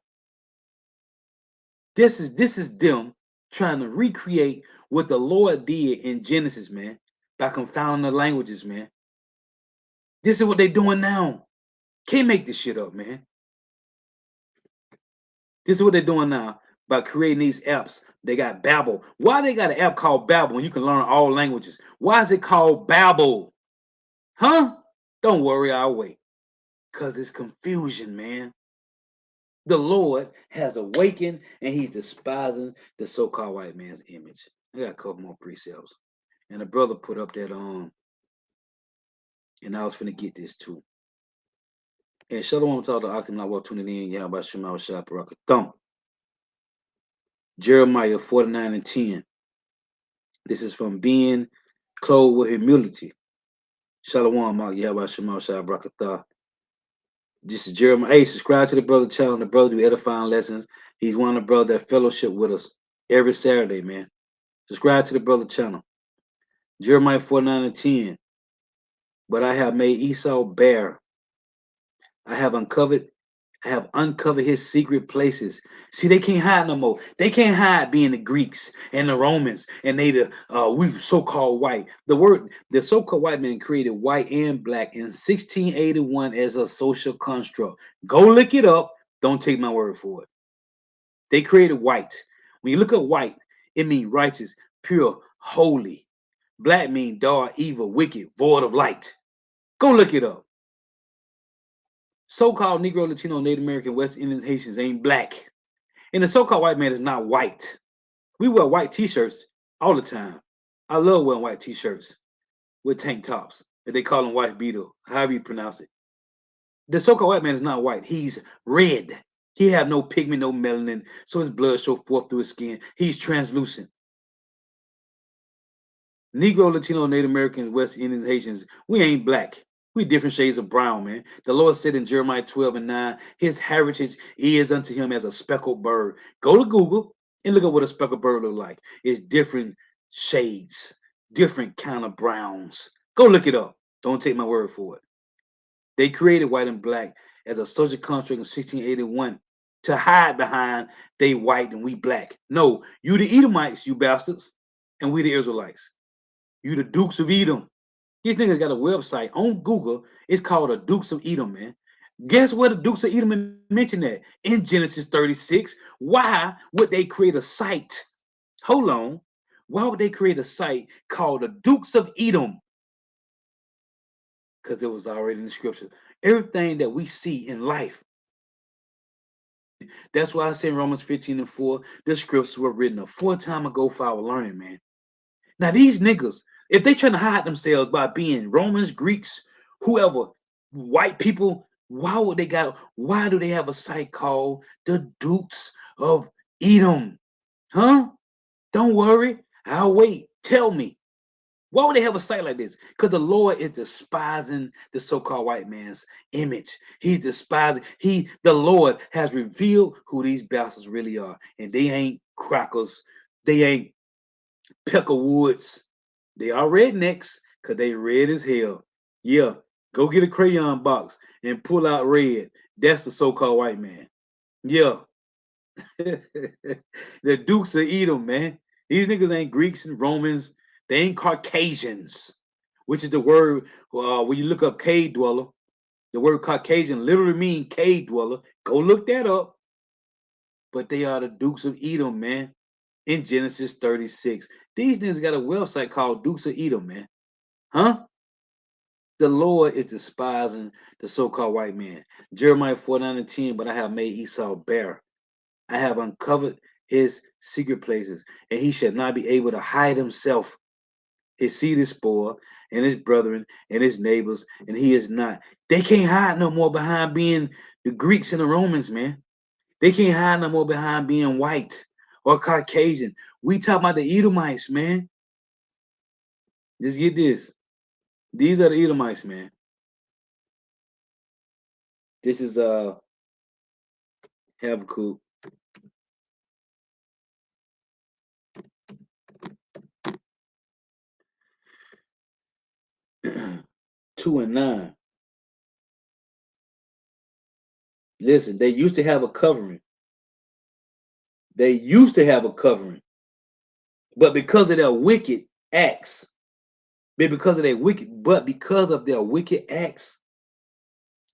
This is them trying to recreate what the Lord did in Genesis, man, by confounding the languages, man. This is what they're doing now. Can't make this shit up, man. This is what they're doing now by creating these apps. They got Babbel. Why they got an app called Babbel when you can learn all languages? Why is it called Babbel? Huh? Don't worry, I'll wait. Because it's confusion, man. The Lord has awakened and he's despising the so-called white man's image. I got a couple more precepts. And the brother put up that and I was finna get this too. And Shalom to all the Akim Nawal tuning in. Yahweh Shema Shah Barakatham. Jeremiah 49:10. This is from being clothed with humility. Shalom out Yahweh Shema Shah Barakatham. This is Jeremiah. Hey, subscribe to the brother channel. The brother do edifying lessons. He's one of the brothers that fellowship with us every Saturday, man. Subscribe to the brother channel. Jeremiah 49:10. But I have made Esau bare. I have uncovered his secret places. See, they can't hide no more. They can't hide being the Greeks and the Romans and we so-called white. The so-called white man created white and black in 1681 as a social construct. Go look it up. Don't take my word for it. They created white. When you look at white, it means righteous, pure, holy. Black mean dark, evil, wicked, void of light. Go look it up. So-called Negro, Latino, Native American, West Indian, Haitians ain't black. And the so-called white man is not white. We wear white t-shirts all the time. I love wearing white t-shirts with tank tops. They call them white beetle, however you pronounce it. The so-called white man is not white. He's red. He have no pigment, no melanin, so his blood show forth through his skin. He's translucent. Negro, Latino, Native Americans, West Indians, Haitians, we ain't black. We different shades of brown, man. The Lord said in Jeremiah 12:9, his heritage is unto him as a speckled bird. Go to Google and look at what a speckled bird look like. It's different shades, different kind of browns. Go look it up. Don't take my word for it. They created white and black as a social construct in 1681 to hide behind they white and we black. No, you the Edomites, you bastards, and we the Israelites. You the Dukes of Edom. These niggas got a website on Google. It's called the Dukes of Edom, man. Guess where the Dukes of Edom mentioned that? In Genesis 36. Why would they create a site? Hold on. Why would they create a site called the Dukes of Edom? Because it was already in the scripture. Everything that we see in life. That's why I say in Romans 15:4, the scriptures were written a full time ago for our learning, man. Now these niggas, if they trying to hide themselves by being Romans, Greeks, whoever, white people, why do they have a site called the Dukes of Edom? Huh? Don't worry, I'll wait. Tell me. Why would they have a site like this? Because the Lord is despising the so-called white man's image. He's despising. The Lord has revealed who these bastards really are. And they ain't crackers. They ain't peckerwoods. They are rednecks because they red as hell. Yeah, go get a crayon box and pull out red. That's the so-called white man. Yeah. The Dukes of Edom, man. These niggas ain't Greeks and Romans. They ain't Caucasians, which is the word when you look up cave dweller. The word Caucasian literally means cave dweller. Go look that up. But they are the Dukes of Edom, man. In Genesis 36. These niggas got a website called Dukes of Edom, man. Huh? The Lord is despising the so-called white man. Jeremiah 4:9-10, but I have made Esau bare. I have uncovered his secret places, and he shall not be able to hide himself. His seed is spoiled, and his brethren, and his neighbors, and he is not. They can't hide no more behind being the Greeks and the Romans, man. They can't hide no more behind being white or Caucasian. We talk about the Edomites, man. Just get this. These are the Edomites, man. This is Habakkuk. Two and 9. Listen, they used to have a covering. They used to have a covering. But because of their wicked acts, because of their wicked acts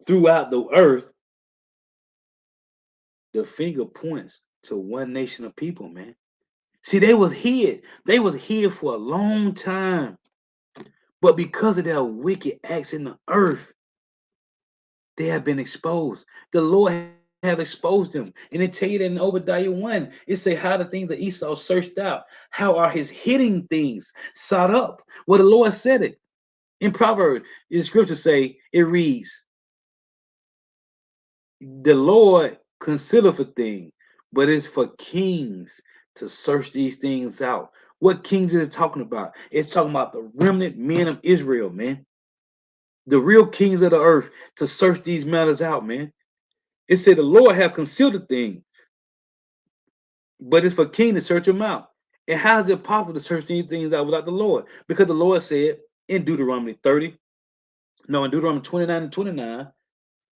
throughout the earth, the finger points to one nation of people, man. See, they was hid. They was hid for a long time. But because of their wicked acts in the earth, they have been exposed. The Lord have exposed them. And it tell you that in Obadiah 1, it say how the things of Esau searched out. How are his hidden things sought up? Well, the Lord said it. In Proverbs, the scripture say, it reads, the Lord considereth a thing, but it's for kings to search these things out. What kings is it talking about? It's talking about the remnant men of Israel, man. The real kings of the earth to search these matters out, man. It said the Lord have concealed a thing, but it's for king to search them out. And how is it possible to search these things out without the Lord? Because the Lord said in Deuteronomy 30, no, in Deuteronomy 29:29,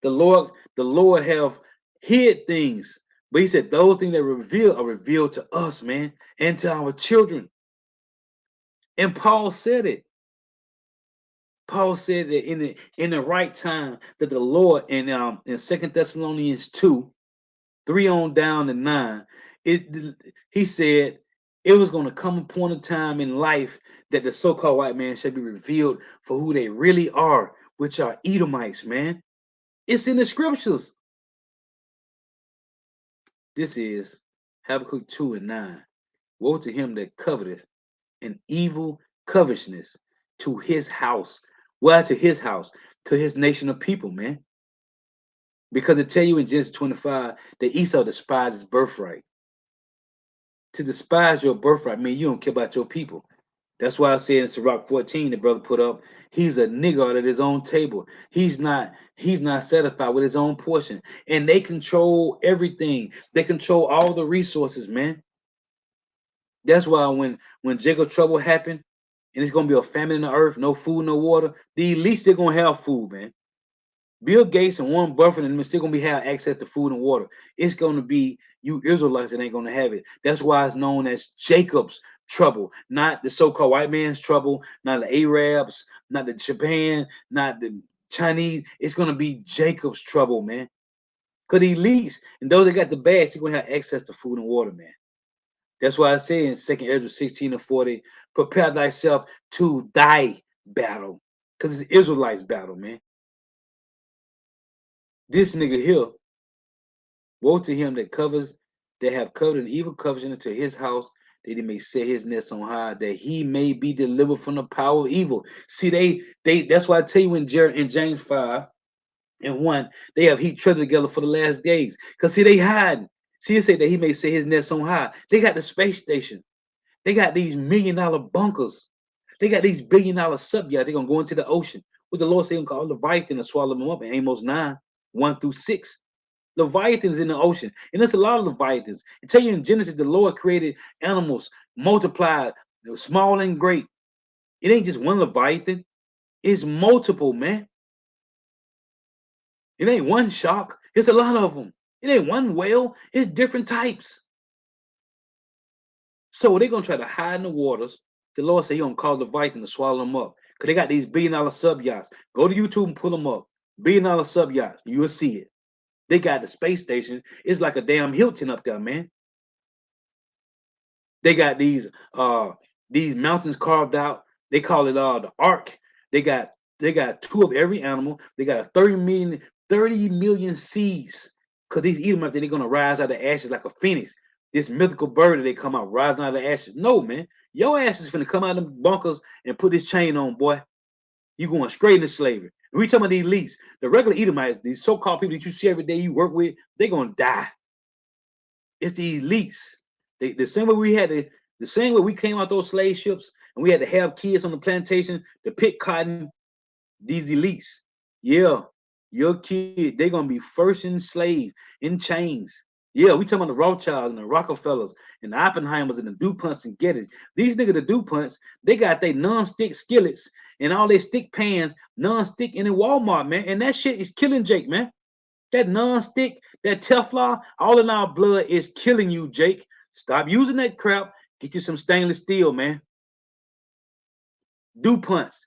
the Lord have hid things. But he said those things that are revealed to us, man, and to our children. And Paul said it. Paul said that in the right time that the Lord in 2 Thessalonians 2, 3 on down to 9, he said It was going to come a point of time in life that the so-called white man shall be revealed for who they really are, which are Edomites, man. It's in the scriptures. This is Habakkuk 2 and 9. Woe to him that coveteth an evil covetousness to his house. Well, to his house, to his nation of people, man. Because it tell you in Genesis 25 that Esau despised his birthright. To despise your birthright mean you don't care about your people. That's why I said in Sirach 14, the brother put up, he's a nigger at his own table. He's not satisfied with his own portion. And they control everything. They control all the resources, man. That's why when Jacob trouble happened, and it's gonna be a famine in the earth, no food, no water, the least they're gonna have food, man. Bill Gates and Warren Buffett and them still gonna be have access to food and water. It's gonna be you Israelites that ain't gonna have it. That's why it's known as Jacob's trouble, not the so-called white man's trouble, not the Arabs, not the Japan, not the Chinese. It's gonna be Jacob's trouble, man. Cause the elites and those that got the bags, they're gonna have access to food and water, man. That's why I say in 2nd Ezra 16 and 40, prepare thyself to thy battle. Because it's Israelites' battle, man. This nigga here, woe to him that have covered an evil covetousness to his house, that he may set his nest on high, that he may be delivered from the power of evil. See, they that's why I tell you in James 5 and 1, they have heaped treasure together for the last days. Because see, they hiding. See, it say that he may set his nest on high. They got the space station. They got these $1 million bunkers. They got these $1 billion subyachts. They're gonna go into the ocean. What the Lord said, call Leviathan to swallow them up in Amos 9, 1 through 6. Leviathans in the ocean. And there's a lot of Leviathans. I tell you in Genesis, the Lord created animals, multiplied, small and great. It ain't just one Leviathan, it's multiple, man. It ain't one shark, it's a lot of them. It ain't one whale, it's different types. So they're gonna try to hide in the waters. The Lord said He gonna cause the Leviathan to swallow them up. Cause they got these $1 billion sub yachts. Go to YouTube and pull them up. $1 billion sub yachts. You'll see it. They got the space station. It's like a damn Hilton up there, man. They got these mountains carved out. They call it the Ark. They got they got two of every animal. They got a 30 million seeds. Cause these Edomites, they're gonna rise out of the ashes like a phoenix. This mythical bird that they come out rising out of the ashes. No, man, your ass is gonna come out of them bunkers and put this chain on, boy. You going straight into slavery. And we talking about the elites, the regular Edomites, these so-called people that you see every day you work with, they're gonna die. It's the elites. The same way the same way we came out those slave ships and we had to have kids on the plantation to pick cotton. These elites, yeah, your kid, they're gonna be first enslaved in chains. Yeah, we talking about the Rothschilds and the Rockefellers and the Oppenheimers and the DuPonts and Gettys. These niggas, the DuPonts, they got their non-stick skillets and all their stick pans non-stick in Walmart, man. And that shit is killing Jake, man. That non-stick, that Teflon, all in our blood is killing you, Jake. Stop using that crap. Get you some stainless steel, man. DuPonts,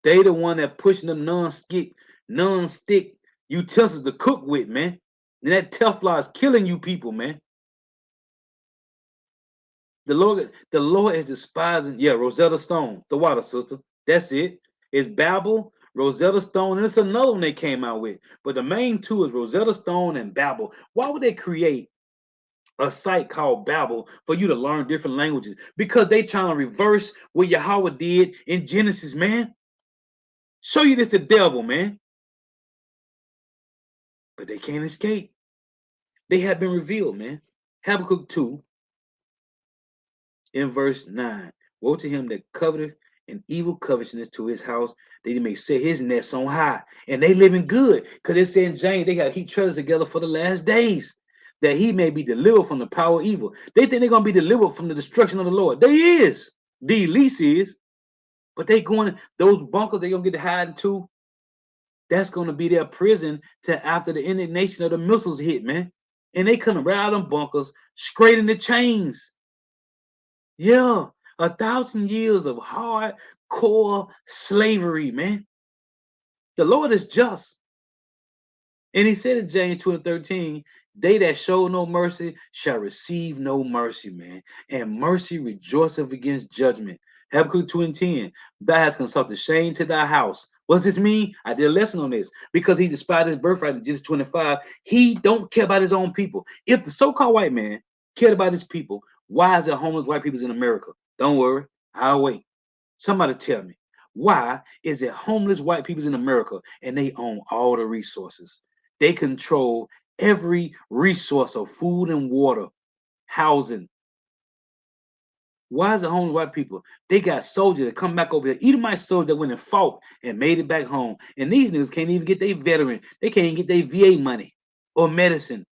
they the one that pushing them non-stick utensils to cook with, man. And that Teflon is killing you people, man. The Lord is despising, yeah, Rosetta Stone, the water sister. That's it. It's Babel, Rosetta Stone, and it's another one they came out with. But the main two is Rosetta Stone and Babel. Why would they create a site called Babel for you to learn different languages? Because they trying to reverse what Yahweh did in Genesis, man. Show you this the devil, man. But they can't escape. They have been revealed, man. Habakkuk 2 in verse 9. Woe to him that coveteth an evil covetousness to his house, that he may set his nest on high. And they living good. Because it said in James, they got heaped treasures together for the last days, that he may be delivered from the power of evil. They think they're gonna be delivered from the destruction of the Lord. They is. The least is. But they going, those bunkers they gonna get to hide into, that's gonna be their prison till after the indignation of the missiles hit, man. And they come right out of them bunkers straight in the chains. Yeah, 1,000 years of hardcore slavery, man. The Lord is just. And he said in James 2 and 13, they that show no mercy shall receive no mercy, man. And mercy rejoiceth against judgment. Habakkuk 2 and 10, thou hast consulted shame to thy house. What's this mean? I did a lesson on this. Because he despised his birthright in Genesis 25, he don't care about his own people. If the so-called white man cared about his people, why is there homeless white people in America? Don't worry, I'll wait. Somebody tell me. Why is there homeless white people in America and they own all the resources? They control every resource of food and water, housing. Why is it homeless white people? They got soldiers that come back over here. Edomite soldiers that went and fought and made it back home. And these niggas can't even get their veteran. They can't even get their VA money or medicine.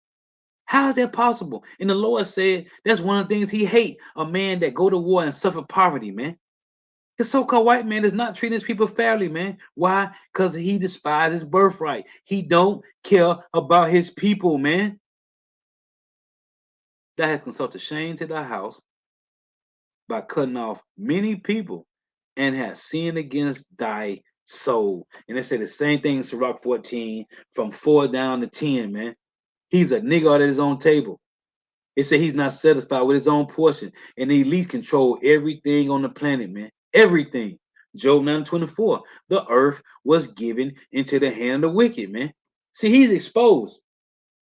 How is that possible? And the Lord said that's one of the things he hate, a man that go to war and suffer poverty, man. The so-called white man is not treating his people fairly, man. Why? Because he despises his birthright. He don't care about his people, man. That has consulted shame to thy house by cutting off many people and has sinned against thy soul. And they say the same thing in Sirach 14 from 4 down to 10, man. He's a nigga at his own table. It said he's not satisfied with his own portion and he at least control everything on the planet, man. Everything. Job 9:24. The earth was given into the hand of the wicked, man. See, he's exposed.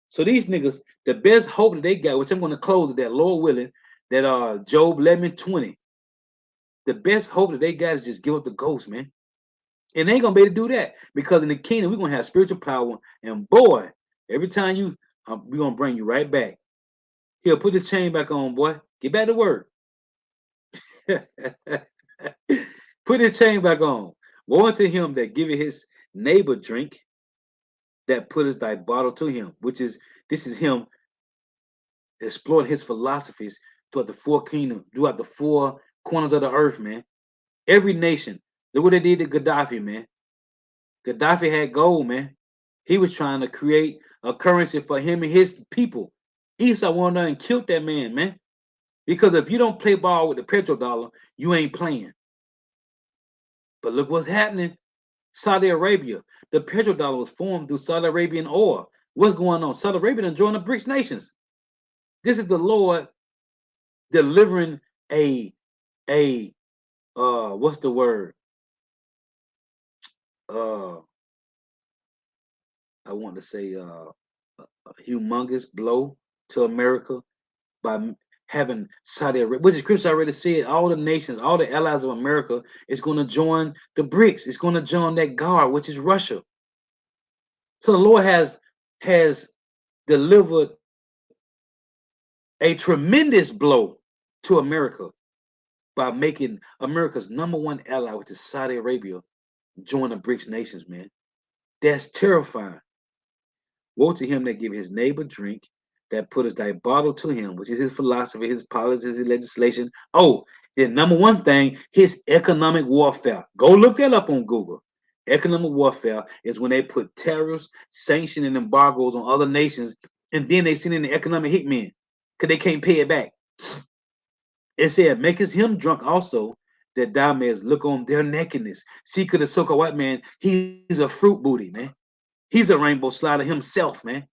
So these niggas, the best hope that they got, which I'm going to close with that, Lord willing, that Job 11:20. The best hope that they got is just give up the ghost, man. And they ain't gonna be able to do that because in the kingdom we're gonna have spiritual power. And boy, every time we're gonna bring you right back. Here, put the chain back on, boy. Get back to work. Put the chain back on. Woe unto him that giveth his neighbor drink, that putteth thy bottle to him, which is this is him exploring his philosophies throughout the four kingdoms, throughout the four corners of the earth, man. Every nation. Look what they did to Gaddafi, man. Gaddafi had gold, man. He was trying to create a currency for him and his people. Esau went there and killed that man, man. Because if you don't play ball with the petrodollar, you ain't playing. But look what's happening. Saudi Arabia. The petrodollar was formed through Saudi Arabian oil. What's going on? Saudi Arabia done joined the BRICS nations. This is the Lord delivering a what's the word? I want to say a humongous blow to America by having Saudi Arabia, which the scripture already said, all the nations, all the allies of America is going to join the BRICS. It's going to join that guard, which is Russia. So the Lord has delivered a tremendous blow to America by making America's #1 ally, which is Saudi Arabia, join the BRICS nations, man. That's terrifying. Woe to him that give his neighbor drink, that putteth thy bottle to him, which is his philosophy, his policies, his legislation. Oh, the #1 thing, his economic warfare. Go look that up on Google. Economic warfare is when they put tariffs, sanctions, and embargoes on other nations, and then they send in the economic hitmen because they can't pay it back. It said, maketh him drunk also, that thou mayest look on their nakedness. See, because the so-called white man, he's a fruit booty, man. He's a rainbow slider himself, man.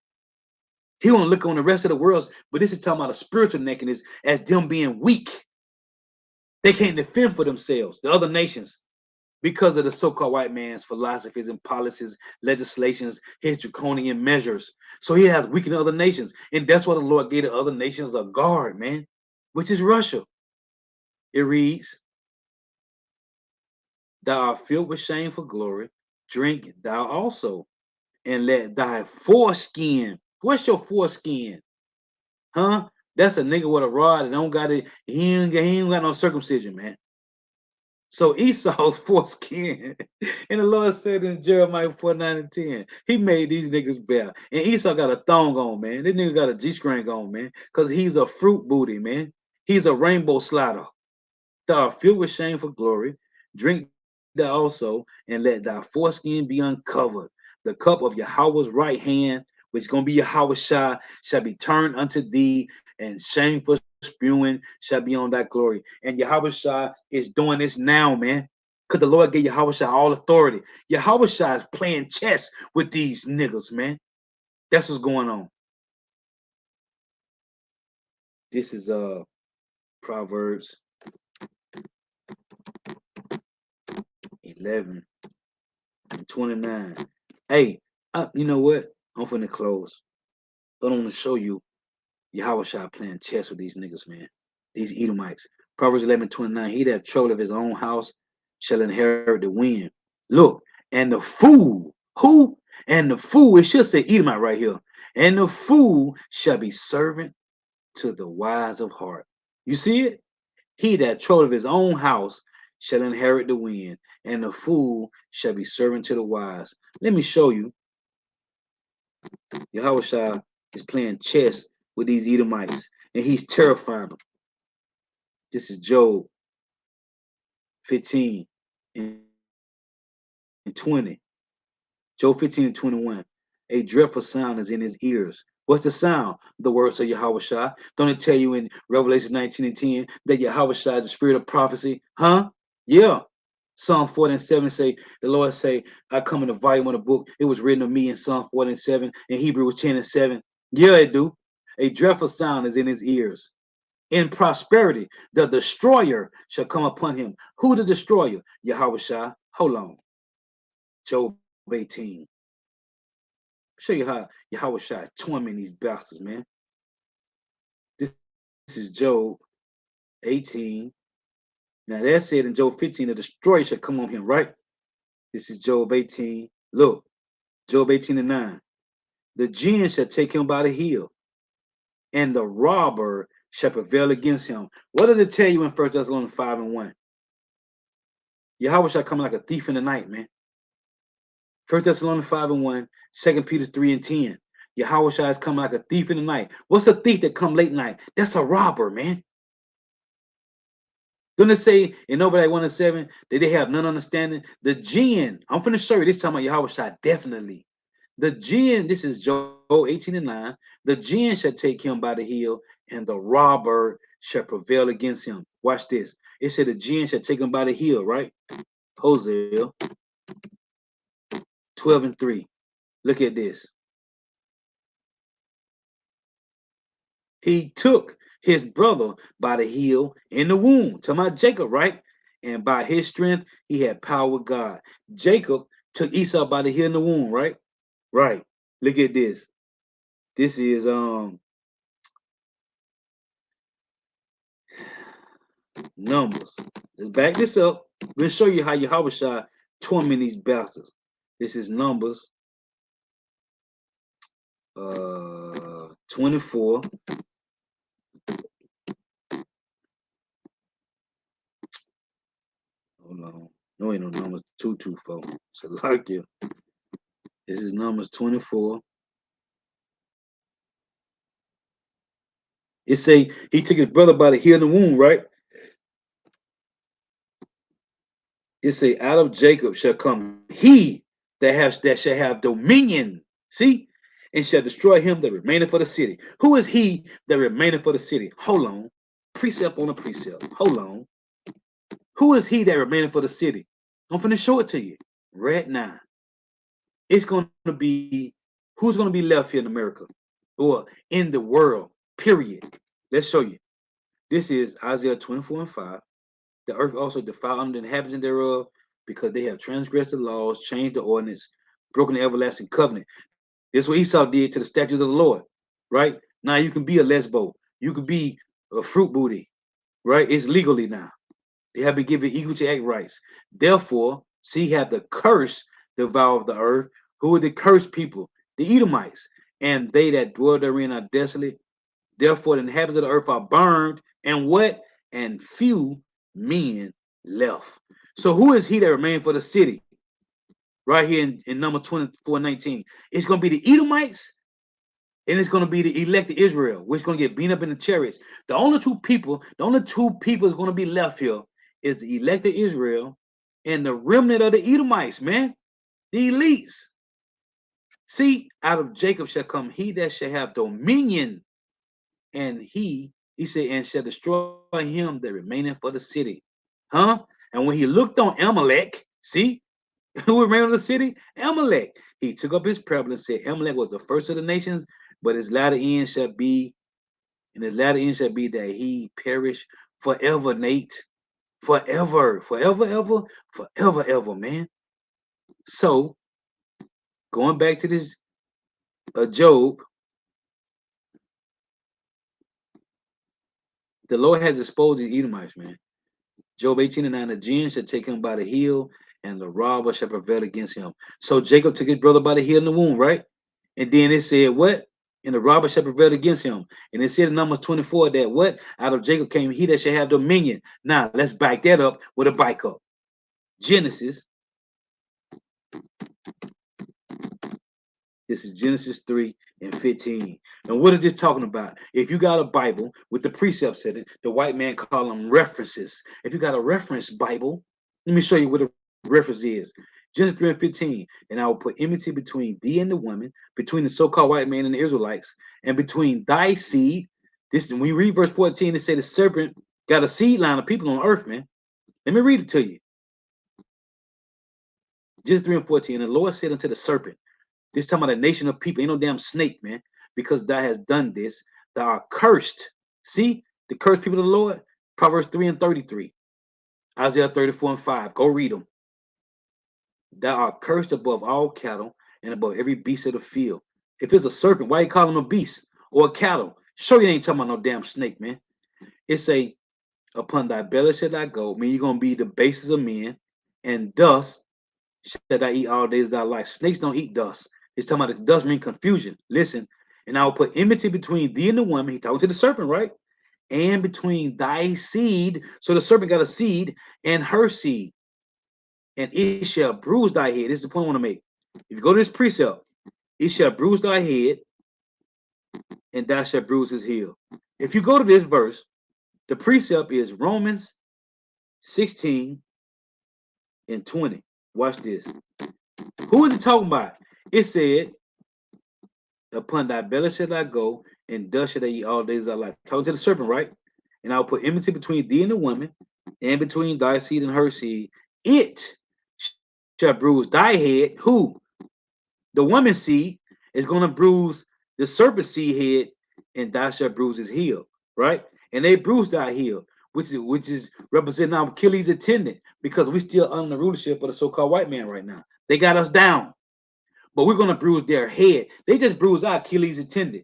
He want to look on the rest of the world, but this is talking about a spiritual nakedness as them being weak. They can't defend for themselves, the other nations, because of the so-called white man's philosophies and policies, legislations, his draconian measures. So he has weakened other nations. And that's why the Lord gave the other nations a guard, man, which is Russia. It reads, thou art filled with shame for glory, drink thou also, and let thy foreskin. What's your foreskin? Huh? That's a nigga with a rod and don't got it. He ain't got no circumcision, man. So Esau's foreskin. And the Lord said in Jeremiah 4:9 and 10, he made these niggas bare. And Esau got a thong on, man. This nigga got a G-string on, man. Because he's a fruit booty, man. He's a rainbow slider. Thou art filled with shame for glory. Drink thou also, and let thy foreskin be uncovered. The cup of Yahweh's right hand, which is going to be Yahweh's shall be turned unto thee, and shameful spewing shall be on thy glory. And Yahweh Shah is doing this now, man. Because the Lord gave Yahweh Shah all authority. Yahweh Shah is playing chess with these niggas, man. That's what's going on. This is Proverbs 11 and 29. Hey, you know what? I'm finna close. But I want to show you Yahushua playing chess with these niggas, man. These Edomites. Proverbs 11:29. He that have trouble of his own house shall inherit the wind. Look, and the fool, who? And the fool, it should say Edomite right here. And the fool shall be servant to the wise of heart. You see it? He that trouble of his own house shall inherit the wind, and the fool shall be servant to the wise. Let me show you. Yahushua is playing chess with these Edomites, and he's terrifying them. This is Job 15 and 20. Job 15 and 21. A dreadful sound is in his ears. What's the sound? The words of Yahushua. Don't it tell you in Revelation 19 and 10 that Yahushua is the spirit of prophecy? Huh? Yeah. Psalm 40 and 7 say, the Lord say, I come in the volume of the book. It was written of me in Psalm 40 and 7, in Hebrews 10 and 7. Yeah, it do. A dreadful sound is in his ears. In prosperity, the destroyer shall come upon him. Who the destroyer? Yahushua. Hold on. Job 18. Show you how Yahushua torment these bastards, man. This is Job 18. Now that said in Job 15, the destroyer shall come on him, right? This is Job 18. Look, Job 18 and 9. The jinn shall take him by the heel, and the robber shall prevail against him. What does it tell you in 1 Thessalonians 5 and 1? Yahweh shall come like a thief in the night, man. 1 Thessalonians 5 and 1, 2 Peter 3 and 10. Yahweh shall is coming like a thief in the night. What's a thief that come late night? That's a robber, man. Don't it say in Obadiah 1 and 7 that they have none understanding? The jinn, I'm finna show you this time about Yahweh shall definitely. The jinn, this is Job 18 and 9. The jinn shall take him by the heel, and the robber shall prevail against him. Watch this. It said the jinn shall take him by the heel, right? Hosea 12 and 3. Look at this. He took his brother by the heel in the womb. To my Jacob, right? And by his strength, he had power with God. Jacob took Esau by the heel in the womb, right? Right. Look at this. This is Numbers. Let's back this up. We'll show you how Yahweh torment these bastards. This is Numbers 24. Hold on. No, ain't no Numbers 224. So like you. This is Numbers 24. It say he took his brother by the heel in the womb, right? It say out of Jacob shall come he that shall have dominion. See? And shall destroy him that remaineth for the city. Who is he that remaineth for the city? Hold on. Precept on a precept. Hold on. Who is he that remaineth for the city? I'm finna show it to you. Right now. It's gonna be who's gonna be left here in America or in the world, period. Let's show you. This is Isaiah 24 and 5. The earth also defiled under the inhabitants thereof, because they have transgressed the laws, changed the ordinance, broken the everlasting covenant. This is what Esau did to the statutes of the Lord, right? Now you can be a lesbo, you could be a fruit booty, right? It's legally now. They have been given equal to act rights. Therefore, see, have the curse devoured the earth. Who are the cursed people? The Edomites, and they that dwell therein are desolate. Therefore, the inhabitants of the earth are burned, and what? And few men left. So who is he that remained for the city? Right here in number 24:19. It's going to be the Edomites, and it's going to be the elected Israel, which is going to get beat up in the chariots. The only two people is going to be left here is the elected Israel and the remnant of the Edomites, man. The elites. See, out of Jacob shall come he that shall have dominion, and he said, and shall destroy him that remaineth for the city. Huh? And when he looked on Amalek, see, who remained in the city? Amalek. He took up his parable and said, Amalek was the first of the nations, but his latter end shall be, and his latter end shall be that he perish forever, Nate. Forever, forever, ever, forever, ever, man. So, going back to this Job, the Lord has exposed the Edomites, man. Job 18:9, the jinn shall take him by the heel, and the robber shall prevail against him. So Jacob took his brother by the heel in the womb, right? And then it said, what? And the robber shall prevail against him. And it said in Numbers 24 that what? Out of Jacob came he that shall have dominion. Now, let's back that up with a bike up. Genesis. This is Genesis 3:15. And what is this talking about? If you got a Bible with the precepts in it, the white man call them references. If you got a reference Bible, let me show you what a reference is. Genesis 3:15. And I will put enmity between thee and the woman, between the so-called white man and the Israelites, and between thy seed. This, when you read verse 14, it say the serpent got a seed line of people on earth, man. Let me read it to you. Genesis 3:14. And the Lord said unto the serpent, this time about a nation of people, ain't no damn snake, man. Because thou hast done this, thou art cursed. See the cursed people of the Lord? Proverbs 3:33. Isaiah 34:5. Go read them. Thou art cursed above all cattle and above every beast of the field. If it's a serpent, why you call him a beast or a cattle? Sure, you ain't talking about no damn snake, man. It say, upon thy belly shall thou go. I mean, you're gonna be the basis of men, and dust shall thou eat all days of thy life. Snakes don't eat dust. It's talking about it does mean confusion. Listen, and I will put enmity between thee and the woman. He talking to the serpent, right? And between thy seed. So the serpent got a seed and her seed. And it shall bruise thy head. This is the point I want to make. If you go to this precept, it shall bruise thy head, and thou shalt bruise his heel. If you go to this verse, the precept is Romans 16:20. Watch this. Who is it talking about? It said, upon thy belly shall thou go, and dust shall thou eat all days of thy life. Talking to the serpent, right? And I will put enmity between thee and the woman, and between thy seed and her seed. It shall bruise thy head. Who? The woman's seed is going to bruise the serpent's seed head, and thou shalt bruise his heel, right? And they bruised thy heel, which is representing our Achilles' tendon, because we still under the rulership of the so-called white man right now. They got us down. But we're going to bruise their head. They just bruised our Achilles tendon,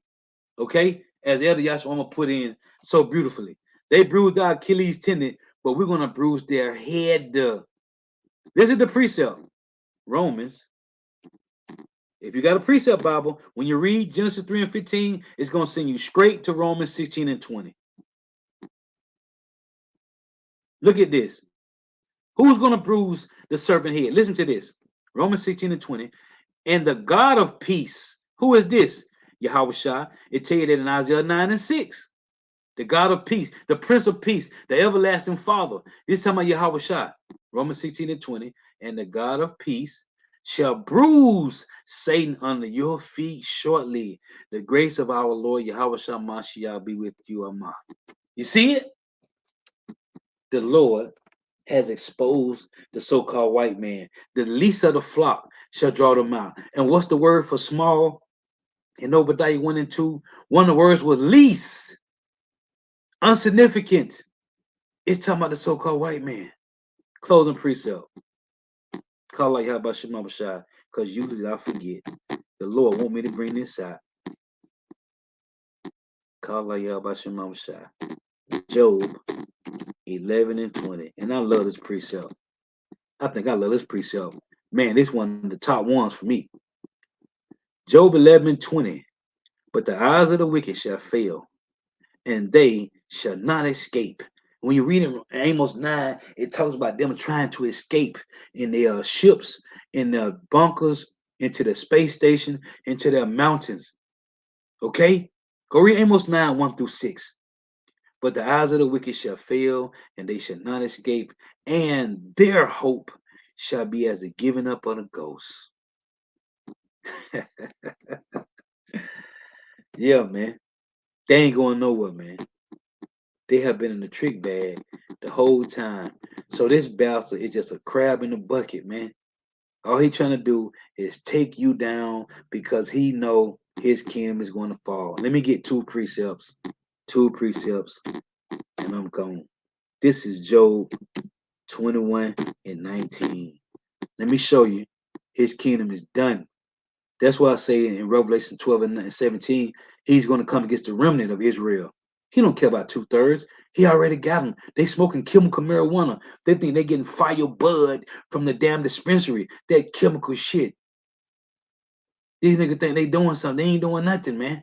okay? As Elder Yashwama put in so beautifully. They bruised our Achilles tendon, but we're going to bruise their head. This is the precept. Romans. If you got a precept Bible, when you read Genesis 3:15, it's going to send you straight to Romans 16:20. Look at this. Who's going to bruise the serpent head? Listen to this. Romans 16:20. And the God of peace. Who is this? Yahweh Shah. It tell you that in Isaiah 9:6. The God of peace, the Prince of Peace, the everlasting Father. This time of Yahweh Shah. Romans 16:20. And the God of peace shall bruise Satan under your feet shortly. The grace of our Lord Yahweh Shah Mashiach be with you, Amah. You see it? The Lord has exposed the so-called white man. The least of the flock shall draw them out. And what's the word for small? In Obadiah 1 and 2, one of the words was least, insignificant. It's talking about the so-called white man. Closing precept. Call like how about Shema Bashai? Because usually I forget. The Lord want me to bring this out. Call like how about Shema Bashai? Job 11:20. And I love this precept. I think I love this precept. Man, this one of the top ones for me. Job 11:20. But the eyes of the wicked shall fail, and they shall not escape. When you read in Amos 9, it talks about them trying to escape in their ships, in their bunkers, into the space station, into their mountains. Okay? Go read Amos 9, 1 through 6. But the eyes of the wicked shall fail, and they shall not escape, and their hope shall be as the giving up of a ghost. Yeah, man. They ain't going nowhere, man. They have been in the trick bag the whole time. So this bastard is just a crab in the bucket, man. All he trying to do is take you down because he know his kingdom is going to fall. Let me get two precepts, and I'm gone. This is Job 21 and 19. Let me show you his kingdom is done. That's why I say in Revelation 12 and 17, he's going to come against the remnant of Israel. He don't care about 2/3. He already got them. They smoking chemical marijuana. They think they getting fire bud from the damn dispensary. That chemical shit. These niggas think they doing something. They ain't doing nothing, man.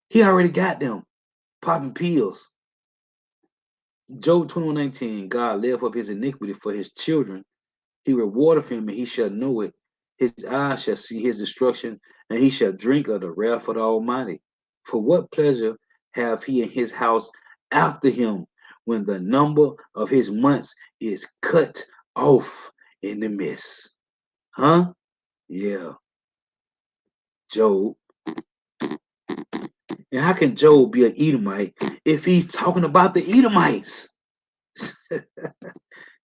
He already got them popping pills. Job 21:19, God left up his iniquity for his children. He rewardeth him, and he shall know it. His eyes shall see his destruction, and he shall drink of the wrath of the Almighty. For what pleasure have he in his house after him, when the number of his months is cut off in the midst? Huh? Yeah, Job. And how can Job be an Edomite if he's talking about the Edomites?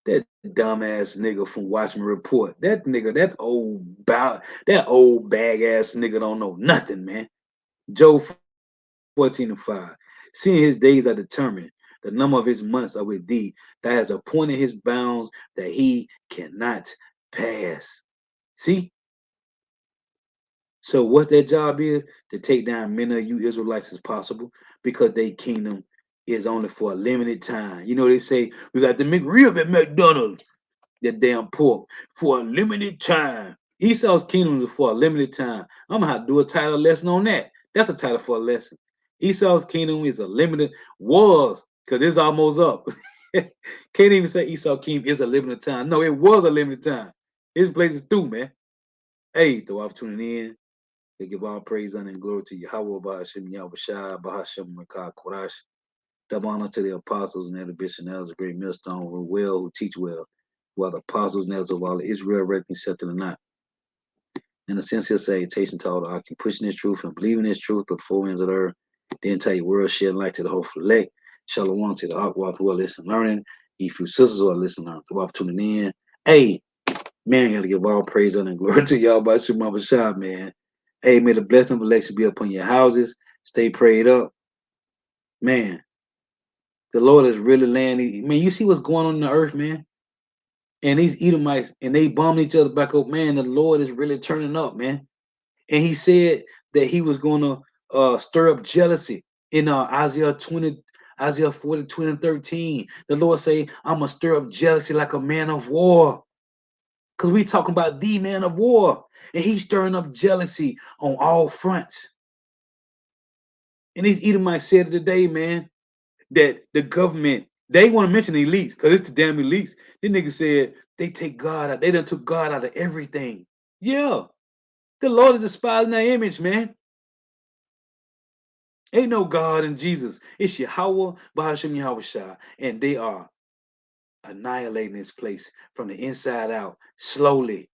That dumbass nigga from Watchmen Report. That nigga, that old bag ass nigga don't know nothing, man. Job 14 and 5. Seeing his days are determined, the number of his months are with thee, that has appointed his bounds that he cannot pass. See? So what's their job is? To take down many of you Israelites as possible, because their kingdom is only for a limited time. You know, they say we got the McRib at McDonald's. That damn pork for a limited time. Esau's kingdom is for a limited time. I'm gonna have to do a title lesson on that. That's a title for a lesson. Esau's kingdom is a limited was because it's almost up. Can't even say Esau's kingdom is a limited time. No, it was a limited time. His place is through, man. Hey, though I'm tuning in. They give all praise, honor, and glory to Yahweh, Bahashim, Yahweh Shai, Bahashim, Makah, Korash. Double honor to the apostles and the bishops and elders, a great millstone who well, who teach well, who are the apostles and elders of all Israel, reconciled or not. In a sincere salutation to all the Aki, pushing this truth and believing this truth to the four ends of the earth, the entire world, shedding light to the whole elect. Shalom to the Aqua who are listening, learning. If you sisters who are listening, learning, throughout tuning in. Hey, man, gotta give all praise, honor, and glory to y'all by Shema Shah, man. Hey, may the blessing of election be upon your houses. Stay prayed up. Man, the Lord is really laying. Man, you see what's going on in the earth, man. And these Edomites, and they bombing each other back up. Man, the Lord is really turning up, man. And he said that he was going to stir up jealousy in Isaiah 42 and 13. The Lord say, I'm going to stir up jealousy like a man of war. Because we talking about the man of war. And he's stirring up jealousy on all fronts. And these Edomites said today, man, that the government, they want to mention the elites because it's the damn elites. This nigga said they take God out. They done took God out of everything. Yeah. The Lord is despising their image, man. Ain't no God in Jesus. It's Yahweh, Bahashim Yahweh Shah. And they are annihilating this place from the inside out, slowly.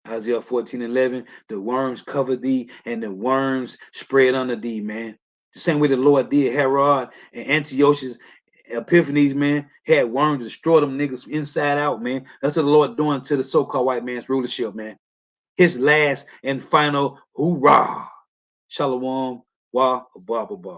Isaiah 14:11, the worms cover thee, and the worms spread under thee, man. The same way the Lord did Herod and Antiochus Epiphanes, man, had worms destroy them niggas inside out, man. That's what the Lord doing to the so-called white man's rulership, man. His last and final hoorah. Shalom, wa, ba, ba, ba.